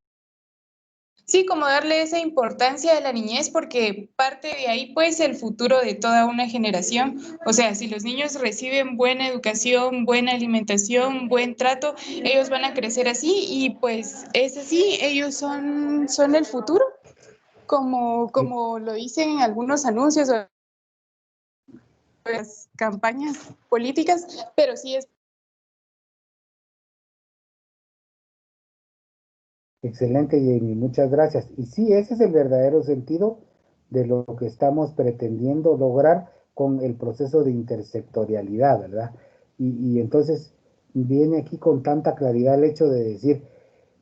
Sí, como darle esa importancia a la niñez, porque parte de ahí pues el futuro de toda una generación. O sea, si los niños reciben buena educación, buena alimentación, buen trato, ellos van a crecer así y pues es así, ellos son el futuro, como lo dicen en algunos anuncios o las campañas políticas, pero sí es. Excelente, Jamie, muchas gracias. Y sí, ese es el verdadero sentido de lo que estamos pretendiendo lograr con el proceso de intersectorialidad, ¿verdad? Y entonces viene aquí con tanta claridad el hecho de decir,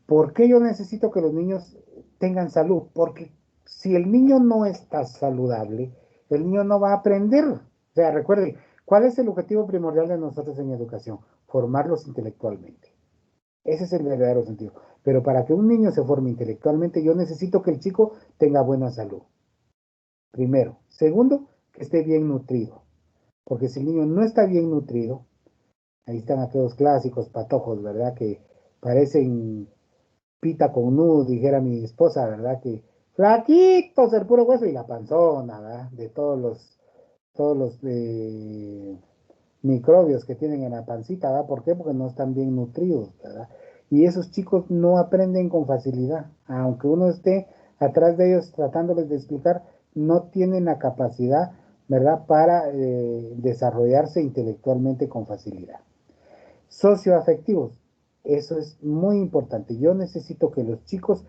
¿por qué yo necesito que los niños tengan salud? Porque si el niño no está saludable, el niño no va a aprender. O sea, recuerden, ¿cuál es el objetivo primordial de nosotros en educación? Formarlos intelectualmente. Ese es el verdadero sentido. Pero para que un niño se forme intelectualmente, yo necesito que el chico tenga buena salud. Primero. Segundo, que esté bien nutrido. Porque si el niño no está bien nutrido, ahí están aquellos clásicos patojos, ¿verdad? Que parecen pita con nudo, dijera mi esposa, ¿verdad? Que flaquitos, el puro hueso y la panzona, ¿verdad? De todos los microbios que tienen en la pancita, ¿verdad? ¿Por qué? Porque no están bien nutridos, ¿verdad? Y esos chicos no aprenden con facilidad, aunque uno esté atrás de ellos tratándoles de explicar, no tienen la capacidad, ¿verdad?, para desarrollarse intelectualmente con facilidad. Socioafectivos, eso es muy importante. Yo necesito que los chicos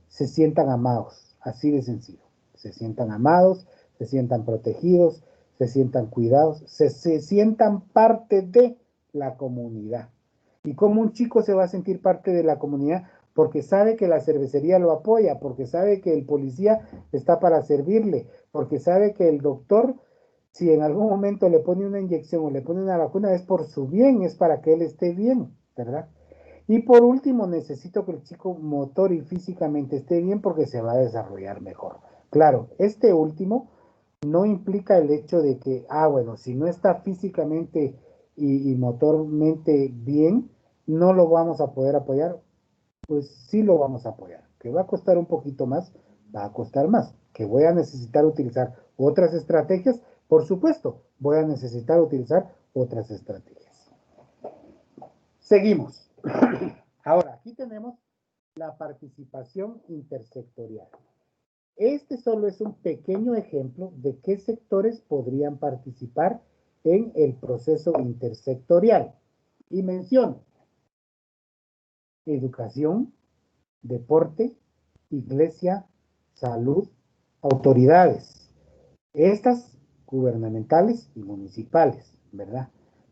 se sientan amados, así de sencillo. Se sientan amados, se sientan protegidos, se sientan cuidados, se sientan parte de la comunidad. ¿Y cómo un chico se va a sentir parte de la comunidad? Porque sabe que la cervecería lo apoya, porque sabe que el policía está para servirle, porque sabe que el doctor, si en algún momento le pone una inyección o le pone una vacuna, es por su bien, es para que él esté bien, ¿verdad? Y por último, necesito que el chico motor y físicamente esté bien porque se va a desarrollar mejor. Claro, este último no implica el hecho de que, bueno, si no está físicamente y motormente bien, no lo vamos a poder apoyar. Pues sí lo vamos a apoyar. Que va a costar un poquito más, va a costar más. Que voy a necesitar utilizar otras estrategias, por supuesto, voy a necesitar utilizar otras estrategias. Seguimos. Ahora, aquí tenemos la participación intersectorial. Este solo es un pequeño ejemplo de qué sectores podrían participar en el proceso intersectorial. Y menciono educación, deporte, iglesia, salud, autoridades. Estas gubernamentales y municipales, ¿verdad?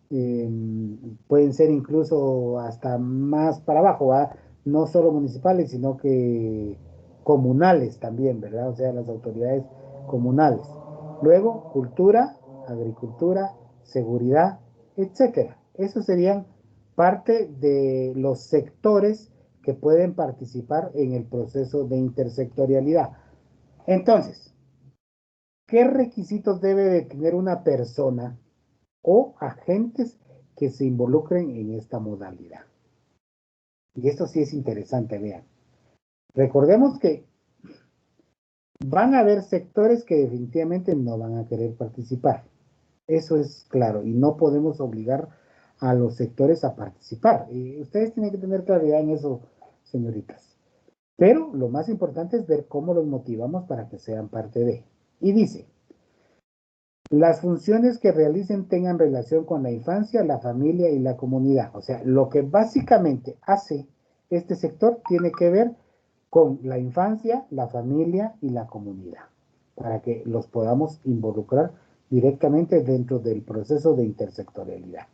Pueden ser incluso hasta más para abajo, ¿verdad? No solo municipales, sino que comunales también, ¿verdad? O sea, las autoridades comunales. Luego, cultura, agricultura, seguridad, etcétera. Esos serían parte de los sectores que pueden participar en el proceso de intersectorialidad. Entonces, ¿qué requisitos debe de tener una persona o agentes que se involucren en esta modalidad? Y esto sí es interesante, vean. Recordemos que van a haber sectores que definitivamente no van a querer participar. Eso es claro, y no podemos obligar a los sectores a participar. Y ustedes tienen que tener claridad en eso, señoritas. Pero lo más importante es ver cómo los motivamos para que sean parte de. Y dice, las funciones que realicen tengan relación con la infancia, la familia y la comunidad. O sea, lo que básicamente hace este sector tiene que ver con la infancia, la familia y la comunidad, para que los podamos involucrar directamente dentro del proceso de intersectorialidad.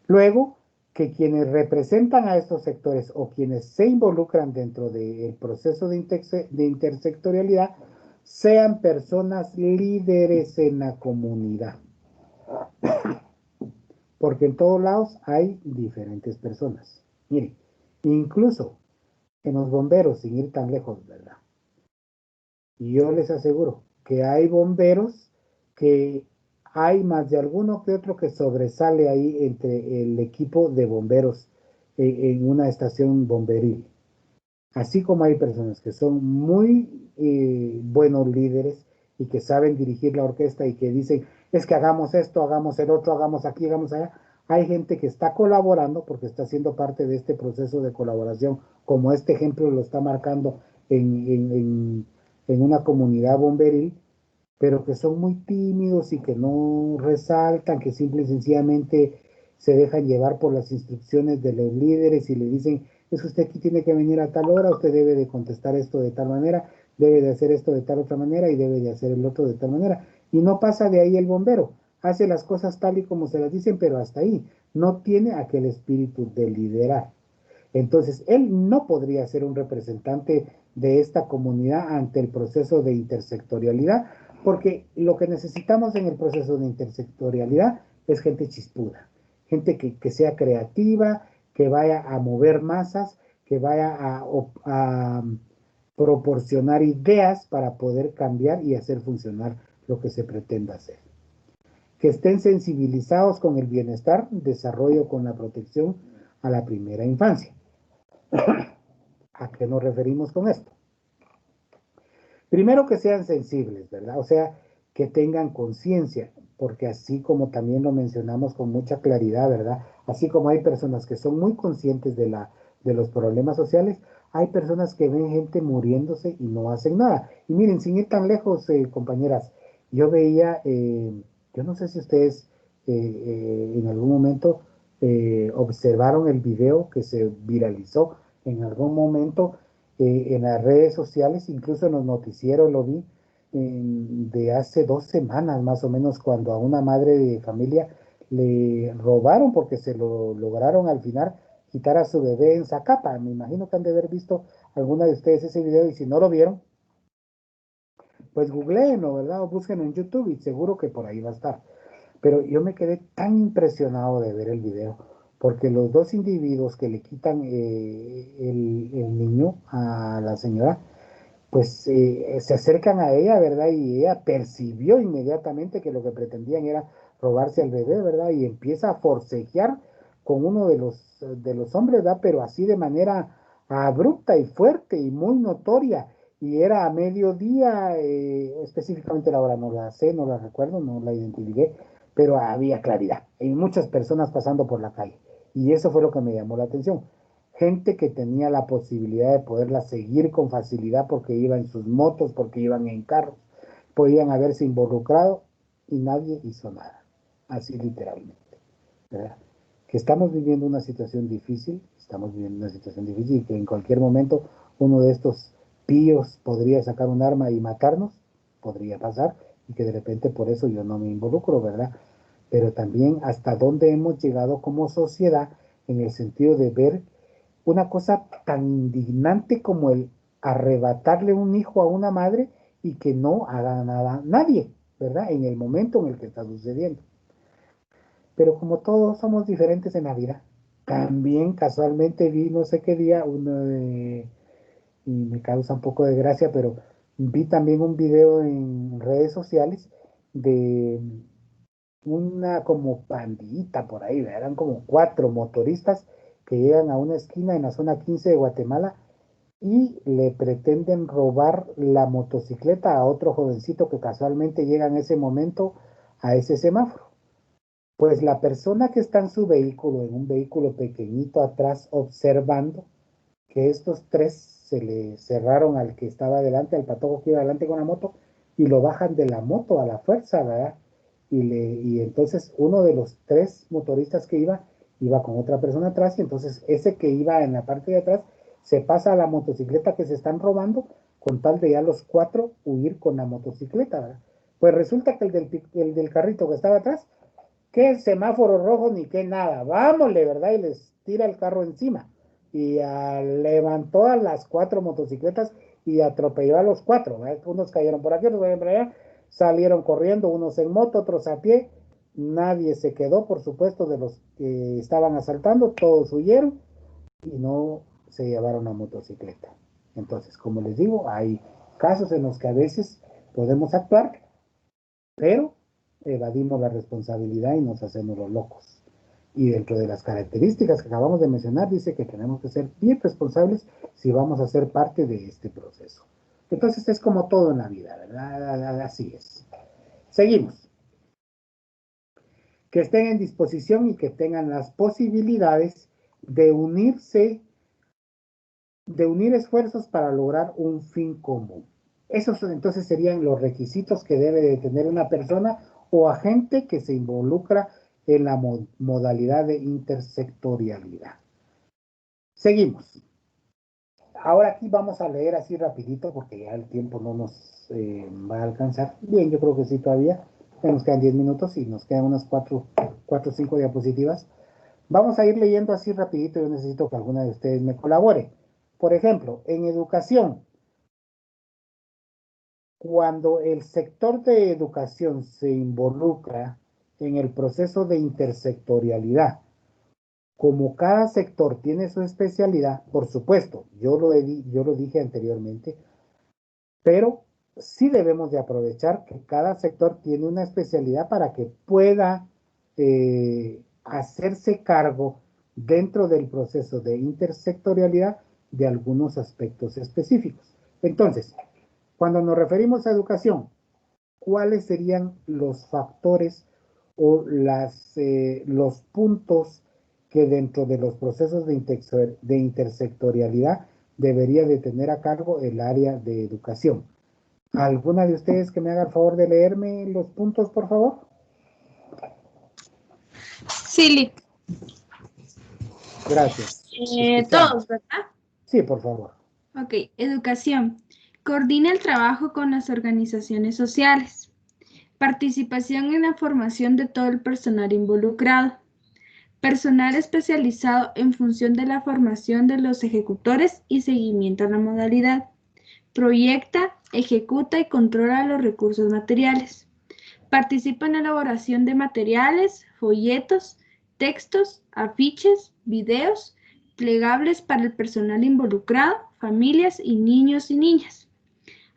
Luego, que quienes representan a estos sectores o quienes se involucran dentro del proceso de intersectorialidad sean personas líderes en la comunidad. Porque en todos lados hay diferentes personas. Miren, incluso en los bomberos, sin ir tan lejos, ¿verdad? Y yo les aseguro que hay bomberos que hay más de alguno que otro que sobresale ahí entre el equipo de bomberos en una estación bomberil. Así como hay personas que son muy buenos líderes y que saben dirigir la orquesta y que dicen, es que hagamos esto, hagamos el otro, hagamos aquí, hagamos allá. Hay gente que está colaborando porque está siendo parte de este proceso de colaboración, como este ejemplo lo está marcando en una comunidad bomberil, pero que son muy tímidos y que no resaltan, que simple y sencillamente se dejan llevar por las instrucciones de los líderes y le dicen, es que usted aquí tiene que venir a tal hora, usted debe de contestar esto de tal manera, debe de hacer esto de tal otra manera y debe de hacer el otro de tal manera. Y no pasa de ahí el bombero, hace las cosas tal y como se las dicen, pero hasta ahí, no tiene aquel espíritu de liderar. Entonces, él no podría ser un representante de esta comunidad ante el proceso de intersectorialidad, porque lo que necesitamos en el proceso de intersectorialidad es gente chispuda, gente que sea creativa, que vaya a mover masas, que vaya a proporcionar ideas para poder cambiar y hacer funcionar lo que se pretenda hacer. Que estén sensibilizados con el bienestar, desarrollo con la protección a la primera infancia. ¿A qué nos referimos con esto? Primero que sean sensibles, ¿verdad? O sea, que tengan conciencia, porque así como también lo mencionamos con mucha claridad, ¿verdad? Así como hay personas que son muy conscientes de los problemas sociales, hay personas que ven gente muriéndose y no hacen nada. Y miren, sin ir tan lejos, compañeras, yo veía, yo no sé si ustedes en algún momento observaron el video que se viralizó en algún momento en las redes sociales, incluso en los noticieros lo vi de hace 2 semanas más o menos, cuando a una madre de familia le robaron porque se lo lograron al final quitar a su bebé en Zacapa. Me imagino que han de haber visto alguna de ustedes ese video y si no lo vieron, pues googleenlo, ¿verdad? O busquen en YouTube y seguro que por ahí va a estar. Pero yo me quedé tan impresionado de ver el video, porque los dos individuos que le quitan el niño a la señora, pues se acercan a ella, ¿verdad? Y ella percibió inmediatamente que lo que pretendían era robarse al bebé, ¿verdad? Y empieza a forcejear con uno de los hombres, ¿verdad? Pero así de manera abrupta y fuerte y muy notoria. Y era a mediodía, específicamente la hora no la sé, no la recuerdo, no la identifiqué, pero había claridad. Hay muchas personas pasando por la calle. Y eso fue lo que me llamó la atención. Gente que tenía la posibilidad de poderla seguir con facilidad porque iban en sus motos, porque iban en carros, podían haberse involucrado y nadie hizo nada. Así literalmente, ¿verdad? Que estamos viviendo una situación difícil, y que en cualquier momento uno de estos píos podría sacar un arma y matarnos, podría pasar, y que de repente por eso yo no me involucro, ¿verdad? Pero también hasta dónde hemos llegado como sociedad en el sentido de ver una cosa tan indignante como el arrebatarle un hijo a una madre y que no haga nada nadie. ¿verdad? En el momento en el que está sucediendo. Pero como todos somos diferentes en la vida, también casualmente vi no sé qué día, y me causa un poco de gracia, pero vi también un video en redes sociales de una como pandillita por ahí, eran como 4 motoristas que llegan a una esquina en la zona 15 de Guatemala y le pretenden robar la motocicleta a otro jovencito que casualmente llega en ese momento a ese semáforo. Pues la persona que está en su vehículo, en un vehículo pequeñito atrás, observando que estos 3 se le cerraron al que estaba adelante, al patojo que iba adelante con la moto, y lo bajan de la moto a la fuerza, ¿verdad? Y entonces uno de los 3 motoristas que iba con otra persona atrás, y entonces ese que iba en la parte de atrás se pasa a la motocicleta que se están robando, con tal de ya los 4 huir con la motocicleta, ¿verdad? Pues resulta que el del carrito que estaba atrás, qué semáforo rojo ni qué nada, vámonos, ¿verdad? Y les tira el carro encima. Y levantó a las 4 motocicletas y atropelló a los 4, ¿verdad? Unos cayeron por aquí, otros cayeron por allá, salieron corriendo, unos en moto, otros a pie. Nadie se quedó, por supuesto, de los que estaban asaltando, todos huyeron y no se llevaron la motocicleta. Entonces, como les digo, hay casos en los que a veces podemos actuar, pero evadimos la responsabilidad y nos hacemos los locos. Y dentro de las características que acabamos de mencionar, dice que tenemos que ser bien responsables si vamos a ser parte de este proceso. Entonces es como todo en la vida, ¿verdad? Así es. Seguimos. Que estén en disposición y que tengan las posibilidades de unirse, de unir esfuerzos para lograr un fin común. Esos entonces serían los requisitos que debe de tener una persona o agente que se involucra en la modalidad de intersectorialidad. Seguimos. Ahora aquí vamos a leer así rapidito porque ya el tiempo no nos va a alcanzar. Bien, yo creo que sí todavía. Nos quedan 10 minutos y nos quedan unas 4 o 5 diapositivas. Vamos a ir leyendo así rapidito. Yo necesito que alguna de ustedes me colabore. Por ejemplo, en educación, cuando el sector de educación se involucra en el proceso de intersectorialidad, como cada sector tiene su especialidad, por supuesto, yo lo dije anteriormente, pero sí debemos de aprovechar que cada sector tiene una especialidad para que pueda hacerse cargo dentro del proceso de intersectorialidad de algunos aspectos específicos. Entonces, cuando nos referimos a educación, ¿cuáles serían los factores o los puntos que dentro de los procesos de intersectorialidad debería de tener a cargo el área de educación? ¿Alguna de ustedes que me haga el favor de leerme los puntos, por favor? Sí, Gracias. todos, ¿verdad? Sí, por favor. Ok, educación. Coordina el trabajo con las organizaciones sociales. Participación en la formación de todo el personal involucrado. Personal especializado en función de la formación de los ejecutores y seguimiento a la modalidad. Proyecta, ejecuta y controla los recursos materiales. Participa en la elaboración de materiales, folletos, textos, afiches, videos, plegables para el personal involucrado, familias y niños y niñas.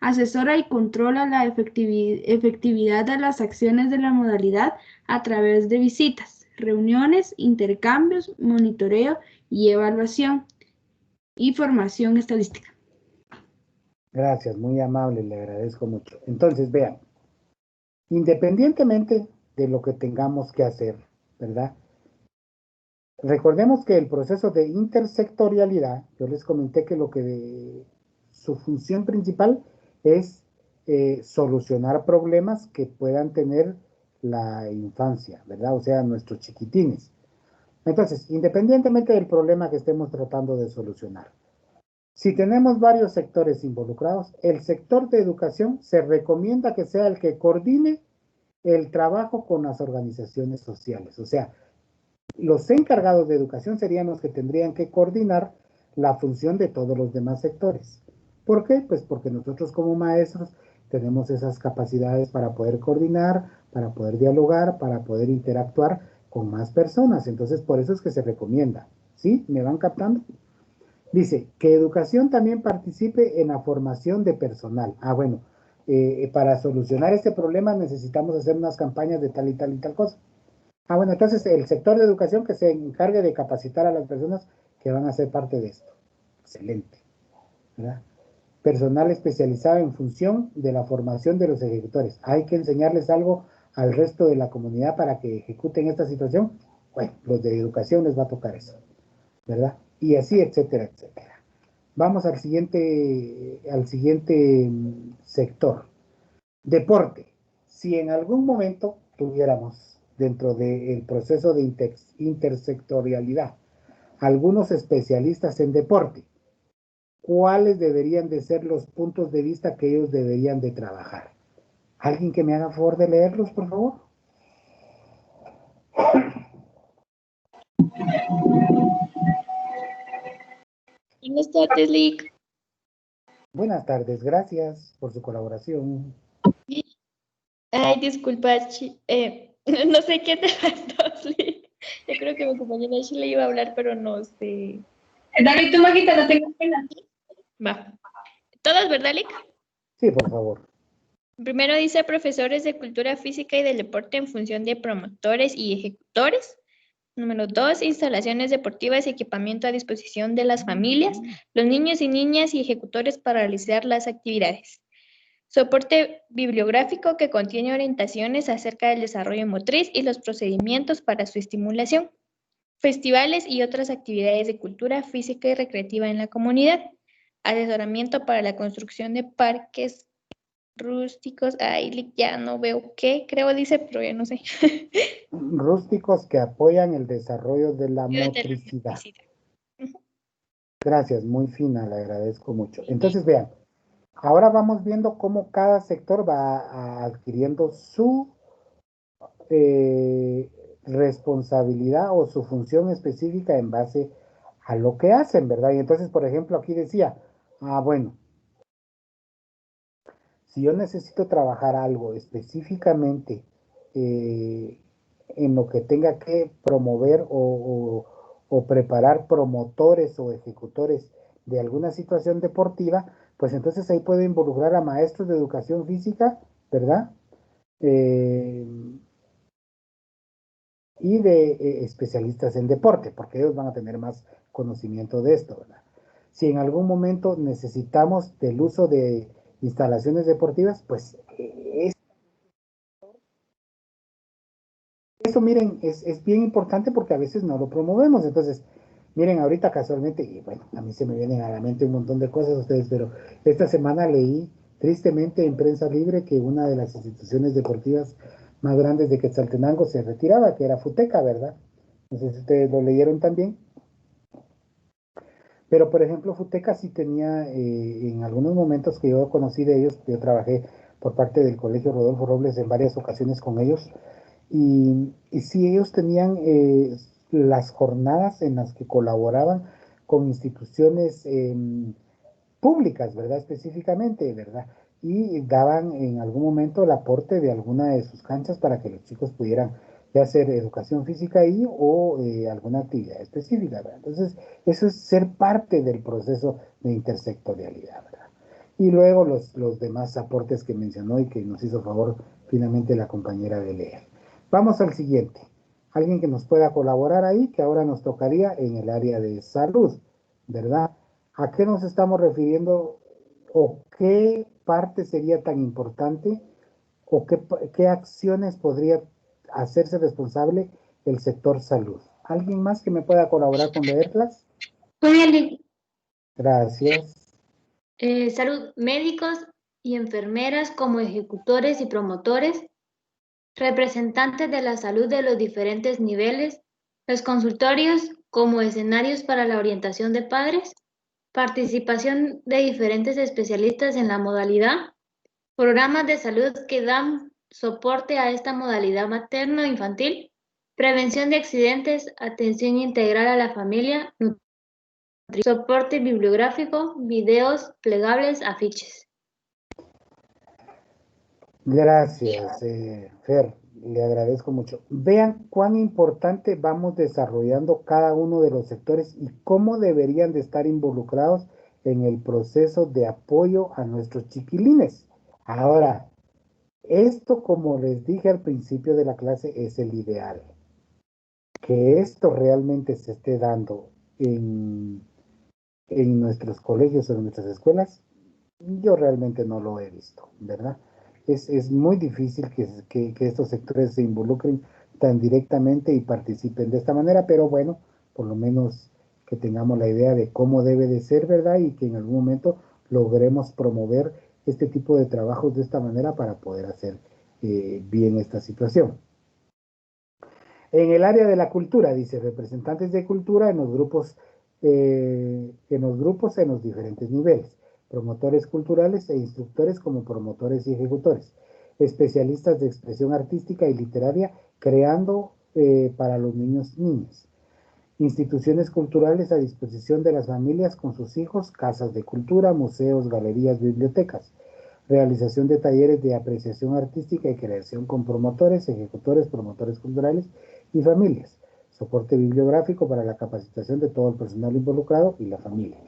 Asesora y controla la efectividad de las acciones de la modalidad a través de visitas, reuniones, intercambios, monitoreo y evaluación y formación estadística. Gracias, muy amable, le agradezco mucho. Entonces, vean, independientemente de lo que tengamos que hacer, ¿verdad? Recordemos que el proceso de intersectorialidad, yo les comenté que su función principal es solucionar problemas que puedan tener la infancia, ¿verdad? O sea, nuestros chiquitines. Entonces, independientemente del problema que estemos tratando de solucionar, si tenemos varios sectores involucrados, el sector de educación se recomienda que sea el que coordine el trabajo con las organizaciones sociales. O sea, los encargados de educación serían los que tendrían que coordinar la función de todos los demás sectores. ¿Por qué? Pues porque nosotros como maestros tenemos esas capacidades para poder coordinar, para poder dialogar, para poder interactuar con más personas. Entonces, por eso es que se recomienda. ¿Sí? ¿Me van captando? Dice, que educación también participe en la formación de personal. Bueno, para solucionar este problema necesitamos hacer unas campañas de tal y tal y tal cosa. Bueno, entonces el sector de educación que se encargue de capacitar a las personas que van a ser parte de esto. Excelente. ¿Verdad? Personal especializado en función de la formación de los ejecutores. Hay que enseñarles algo al resto de la comunidad para que ejecuten esta situación. Bueno, los de educación les va a tocar eso, ¿verdad? Y así, etcétera, etcétera. Vamos al siguiente sector. Deporte. Si en algún momento tuviéramos dentro del proceso de intersectorialidad algunos especialistas en deporte, ¿cuáles deberían de ser los puntos de vista que ellos deberían de trabajar? ¿Alguien que me haga favor de leerlos, por favor? Buenas tardes, Lick. Buenas tardes, gracias por su colaboración. Ay, disculpa, no sé qué te faltó, Lick. Yo creo que mi compañera Sheila iba a hablar, pero no sé. David, tú, Majita, no tengo pena. Va. ¿Todas, verdad, Lick? Sí, por favor. Primero dice profesores de cultura física y del deporte en función de promotores y ejecutores. Número 2, instalaciones deportivas y equipamiento a disposición de las familias, los niños y niñas y ejecutores para realizar las actividades. Soporte bibliográfico que contiene orientaciones acerca del desarrollo motriz y los procedimientos para su estimulación. Festivales y otras actividades de cultura física y recreativa en la comunidad. Asesoramiento para la construcción de parques rústicos. Ay, ya no veo qué, creo dice, pero ya no sé. Rústicos que apoyan el desarrollo de la motricidad. Gracias, muy fina, le agradezco mucho. Entonces, vean, ahora vamos viendo cómo cada sector va adquiriendo su responsabilidad o su función específica en base a lo que hacen, ¿verdad? Y entonces, por ejemplo, aquí decía, bueno, si yo necesito trabajar algo específicamente en lo que tenga que promover o preparar promotores o ejecutores de alguna situación deportiva, pues entonces ahí puedo involucrar a maestros de educación física, ¿verdad? Y de especialistas en deporte, porque ellos van a tener más conocimiento de esto, ¿verdad? Si en algún momento necesitamos del uso de instalaciones deportivas, pues eso, miren, es bien importante porque a veces no lo promovemos. Entonces, miren, ahorita casualmente, y bueno, a mí se me vienen a la mente un montón de cosas ustedes, pero esta semana leí tristemente en Prensa Libre que una de las instituciones deportivas más grandes de Quetzaltenango se retiraba, que era Futeca, ¿verdad? No sé si ustedes lo leyeron también. Pero, por ejemplo, Futeca sí tenía, en algunos momentos que yo conocí de ellos, yo trabajé por parte del Colegio Rodolfo Robles en varias ocasiones con ellos, y sí ellos tenían las jornadas en las que colaboraban con instituciones públicas, ¿verdad? Específicamente, ¿verdad? Y daban en algún momento el aporte de alguna de sus canchas para que los chicos pudieran ya hacer educación física ahí o alguna actividad específica, ¿verdad? Entonces, eso es ser parte del proceso de intersectorialidad, ¿verdad? Y luego los demás aportes que mencionó y que nos hizo favor finalmente la compañera de leer. Vamos al siguiente. Alguien que nos pueda colaborar ahí, que ahora nos tocaría en el área de salud, ¿verdad? ¿A qué nos estamos refiriendo o qué parte sería tan importante o qué acciones podría hacerse responsable el sector salud? ¿Alguien más que me pueda colaborar con leerlas? Gracias. Salud, médicos y enfermeras como ejecutores y promotores, representantes de la salud de los diferentes niveles, los consultorios como escenarios para la orientación de padres, participación de diferentes especialistas en la modalidad, programas de salud que dan soporte a esta modalidad materno-infantil, prevención de accidentes, atención integral a la familia, soporte bibliográfico, videos plegables, afiches. Gracias, Fer, le agradezco mucho. Vean cuán importante vamos desarrollando cada uno de los sectores y cómo deberían de estar involucrados en el proceso de apoyo a nuestros chiquilines. Ahora, esto, como les dije al principio de la clase, es el ideal. Que esto realmente se esté dando en nuestros colegios o en nuestras escuelas, yo realmente no lo he visto, ¿verdad? Es muy difícil que estos sectores se involucren tan directamente y participen de esta manera, pero bueno, por lo menos que tengamos la idea de cómo debe de ser, ¿verdad? Y que en algún momento logremos promover este tipo de trabajos de esta manera para poder hacer bien esta situación. En el área de la cultura, dice, representantes de cultura en los diferentes niveles, promotores culturales e instructores como promotores y ejecutores, especialistas de expresión artística y literaria creando para los niños y niñas, instituciones culturales a disposición de las familias con sus hijos, casas de cultura, museos, galerías, bibliotecas, realización de talleres de apreciación artística y creación con promotores, ejecutores, promotores culturales y familias, soporte bibliográfico para la capacitación de todo el personal involucrado y la familia.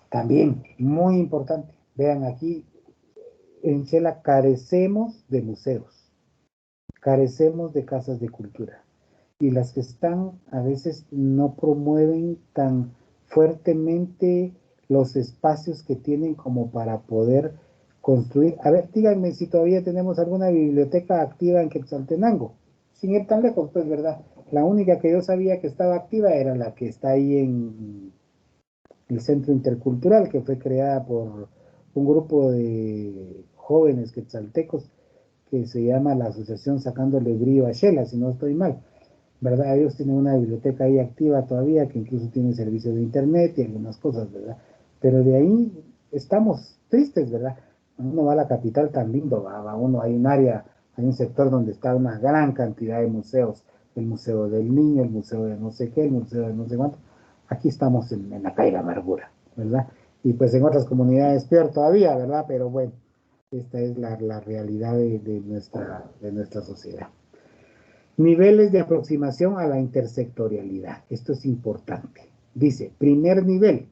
También, muy importante, vean aquí, en Shela carecemos de museos, carecemos de casas de cultura, y las que están a veces no promueven tan fuertemente los espacios que tienen como para poder construir. A ver, díganme si todavía tenemos alguna biblioteca activa en Quetzaltenango, sin ir tan lejos, pues, ¿verdad? La única que yo sabía que estaba activa era la que está ahí en el Centro Intercultural, que fue creada por un grupo de jóvenes quetzaltecos que se llama la Asociación Sacándole Brío a Shela, si no estoy mal, ¿verdad? Ellos tienen una biblioteca ahí activa todavía, que incluso tiene servicio de internet y algunas cosas, ¿verdad? Pero de ahí estamos tristes, ¿verdad? Uno va a la capital tan lindo, va uno, hay un área, hay un sector donde está una gran cantidad de museos, el Museo del Niño, el Museo de no sé qué, el Museo de no sé cuánto. Aquí estamos en la calle de amargura, ¿verdad? Y pues en otras comunidades peor todavía, ¿verdad? Pero bueno, esta es la realidad de nuestra sociedad. Niveles de aproximación a la intersectorialidad. Esto es importante. Dice, primer nivel,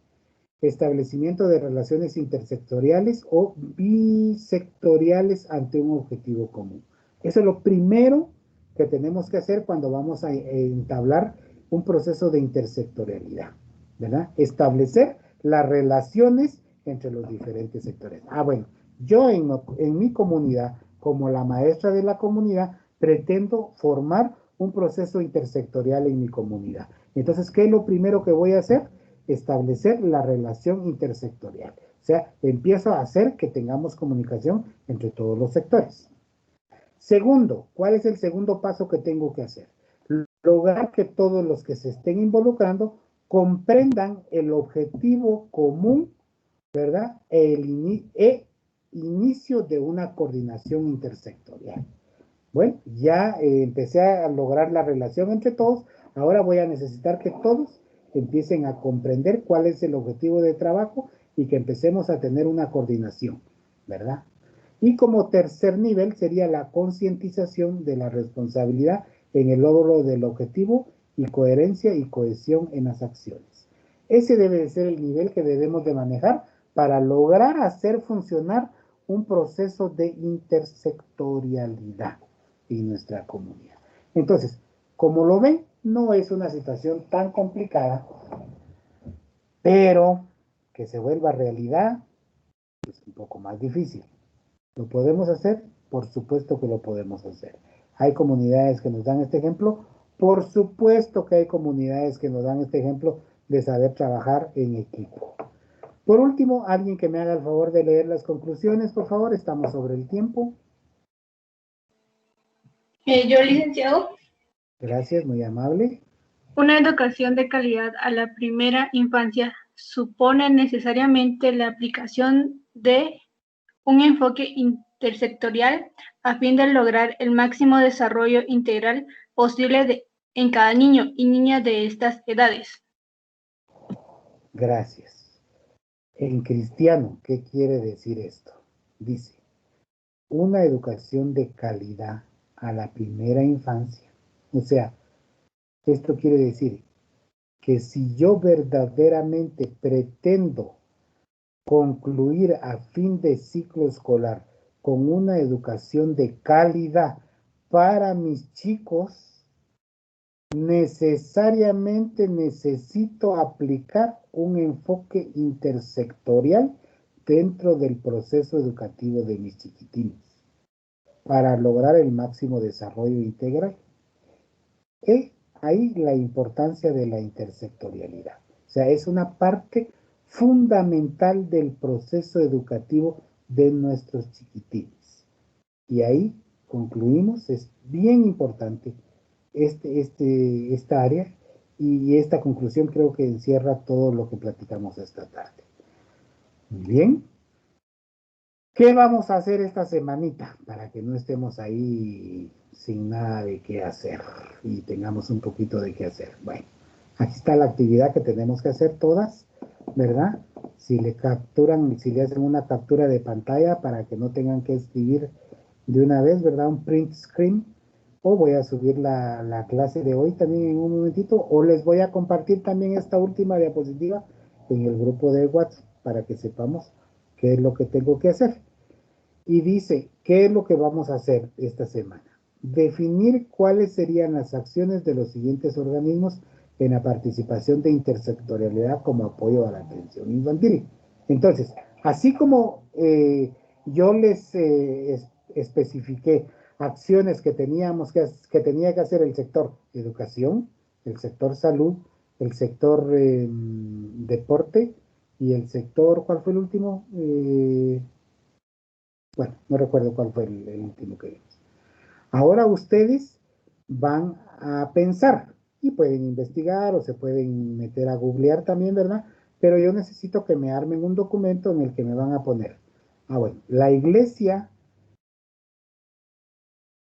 establecimiento de relaciones intersectoriales o bisectoriales ante un objetivo común. Eso es lo primero que tenemos que hacer cuando vamos a entablar un proceso de intersectorialidad, ¿verdad? Establecer las relaciones entre los diferentes sectores. Bueno, yo en mi comunidad, como la maestra de la comunidad, pretendo formar un proceso intersectorial en mi comunidad. Entonces, ¿qué es lo primero que voy a hacer? Establecer la relación intersectorial. O sea, empiezo a hacer que tengamos comunicación entre todos los sectores. Segundo, ¿cuál es el segundo paso que tengo que hacer? Lograr que todos los que se estén involucrando comprendan el objetivo común, ¿verdad? Inicio de una coordinación intersectorial. Bueno, ya empecé a lograr la relación entre todos, ahora voy a necesitar que todos empiecen a comprender cuál es el objetivo de trabajo y que empecemos a tener una coordinación, ¿verdad? Y como tercer nivel sería la concientización de la responsabilidad en el logro del objetivo y coherencia y cohesión en las acciones. Ese debe de ser el nivel que debemos de manejar para lograr hacer funcionar un proceso de intersectorialidad en nuestra comunidad. Entonces, como lo ven, no es una situación tan complicada, pero que se vuelva realidad es un poco más difícil. ¿Lo podemos hacer? Por supuesto que lo podemos hacer. ¿Hay comunidades que nos dan este ejemplo? Por supuesto que hay comunidades que nos dan este ejemplo de saber trabajar en equipo. Por último, alguien que me haga el favor de leer las conclusiones, por favor, estamos sobre el tiempo. Yo, licenciado. Gracias, muy amable. Una educación de calidad a la primera infancia supone necesariamente la aplicación de un enfoque intersectorial a fin de lograr el máximo desarrollo integral posible en cada niño y niña de estas edades. Gracias. En cristiano, ¿qué quiere decir esto? Dice, una educación de calidad a la primera infancia. O sea, esto quiere decir que si yo verdaderamente pretendo concluir a fin de ciclo escolar con una educación de calidad para mis chicos, necesariamente necesito aplicar un enfoque intersectorial dentro del proceso educativo de mis chiquitines para lograr el máximo desarrollo integral. Y ahí la importancia de la intersectorialidad. O sea, es una parte fundamental del proceso educativo de nuestros chiquitines. Y ahí concluimos, es bien importante esta área, y esta conclusión creo que encierra todo lo que platicamos esta tarde. Muy bien. ¿Qué vamos a hacer esta semanita para que no estemos ahí sin nada de qué hacer y tengamos un poquito de qué hacer? Bueno, aquí está la actividad que tenemos que hacer todas, ¿verdad? Si le hacen una captura de pantalla para que no tengan que escribir de una vez, ¿verdad? Un print screen. O voy a subir la clase de hoy también en un momentito, o les voy a compartir también esta última diapositiva en el grupo de WhatsApp para que sepamos qué es lo que tengo que hacer. Y dice, ¿qué es lo que vamos a hacer esta semana? Definir cuáles serían las acciones de los siguientes organismos en la participación de intersectorialidad como apoyo a la atención infantil. Entonces, así como yo les especifiqué acciones que tenía que hacer el sector educación, el sector salud, el sector deporte y el sector, ¿cuál fue el último? Bueno, no recuerdo cuál fue el último que vimos. Ahora ustedes van a pensar y pueden investigar o se pueden meter a googlear también, ¿verdad? Pero yo necesito que me armen un documento en el que me van a poner, bueno, la iglesia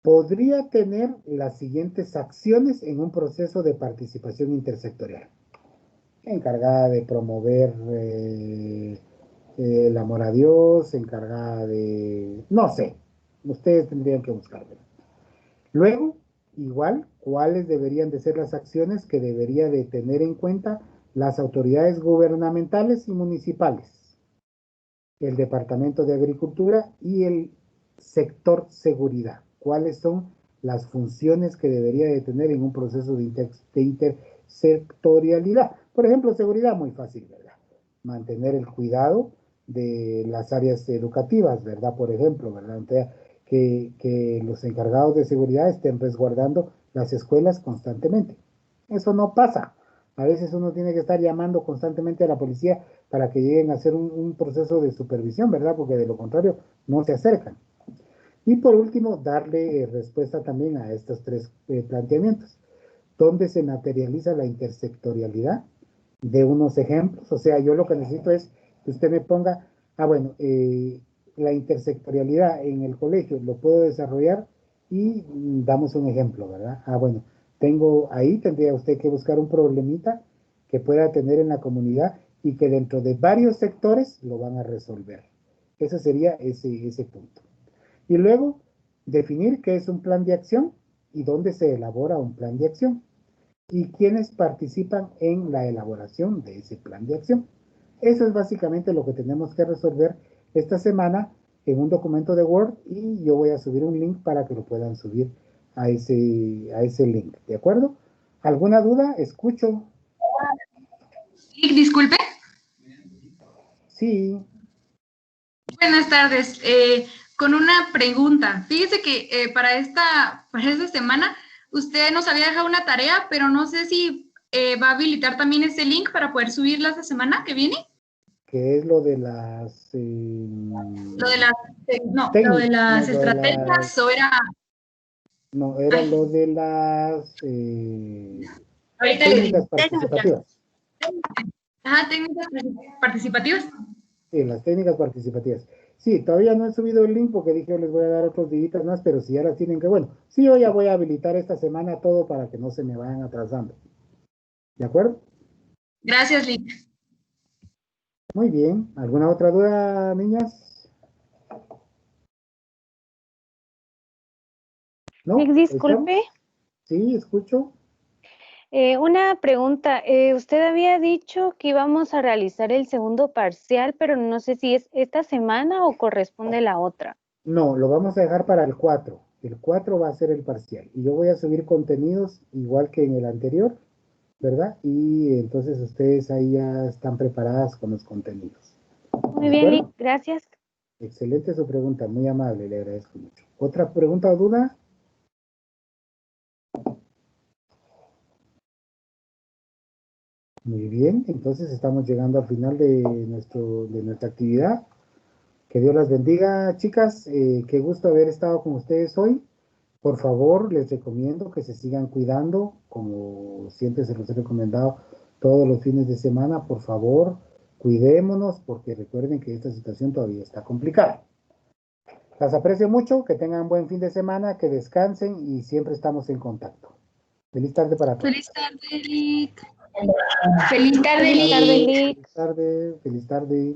podría tener las siguientes acciones en un proceso de participación intersectorial. Encargada de promover el amor a Dios, encargada de, no sé, ustedes tendrían que buscarlo. Luego, igual, ¿cuáles deberían de ser las acciones que debería de tener en cuenta las autoridades gubernamentales y municipales, el Departamento de Agricultura y el sector seguridad? ¿Cuáles son las funciones que debería de tener en un proceso de intersectorialidad? Por ejemplo, seguridad, muy fácil, ¿verdad? Mantener el cuidado de las áreas educativas, ¿verdad? Por ejemplo, ¿verdad? Entonces, que los encargados de seguridad estén resguardando las escuelas constantemente. Eso no pasa. A veces uno tiene que estar llamando constantemente a la policía para que lleguen a hacer un proceso de supervisión, ¿verdad? Porque de lo contrario no se acercan. Y por último, darle respuesta también a estos tres planteamientos. ¿Dónde se materializa la intersectorialidad? De unos ejemplos. O sea, yo lo que necesito es que usted me ponga, bueno, la intersectorialidad en el colegio lo puedo desarrollar y damos un ejemplo, ¿verdad? Bueno, tendría usted que buscar un problemita que pueda tener en la comunidad y que dentro de varios sectores lo van a resolver. Ese sería ese punto. Y luego, definir qué es un plan de acción y dónde se elabora un plan de acción y quiénes participan en la elaboración de ese plan de acción. Eso es básicamente lo que tenemos que resolver esta semana en un documento de Word, y yo voy a subir un link para que lo puedan subir a ese link, ¿de acuerdo? ¿Alguna duda? Escucho. Sí, disculpe. Sí. Buenas tardes. Con una pregunta. Fíjese que para esta semana usted nos había dejado una tarea, pero no sé si va a habilitar también ese link para poder subirla esta semana que viene. ¿Qué es lo de las... lo de las estrategias o era... No, era lo de las Ahorita técnicas participativas. Técnicas participativas. Sí, las técnicas participativas. Sí, todavía no he subido el link porque dije les voy a dar otros días más, pero si ya las tienen que, bueno, sí, yo ya voy a habilitar esta semana todo para que no se me vayan atrasando. ¿De acuerdo? Gracias, Lick. Muy bien. ¿Alguna otra duda, niñas? ¿No? Disculpe. Sí, escucho. Una pregunta. Usted había dicho que íbamos a realizar el segundo parcial, pero no sé si es esta semana o corresponde la otra. No, lo vamos a dejar para el 4. El 4 va a ser el parcial. Y yo voy a subir contenidos igual que en el anterior, ¿verdad? Y entonces ustedes ahí ya están preparadas con los contenidos. Muy bien, Lick, gracias. Excelente su pregunta, muy amable, le agradezco mucho. ¿Otra pregunta o duda? Muy bien, entonces estamos llegando al final de nuestra actividad. Que Dios las bendiga, chicas. Qué gusto haber estado con ustedes hoy. Por favor, les recomiendo que se sigan cuidando, como siempre se los he recomendado todos los fines de semana. Por favor, cuidémonos, porque recuerden que esta situación todavía está complicada. Las aprecio mucho, que tengan buen fin de semana, que descansen y siempre estamos en contacto. Feliz tarde para todos. Feliz tarde, Lick. Feliz tarde, Lick. Feliz tarde. Feliz tarde.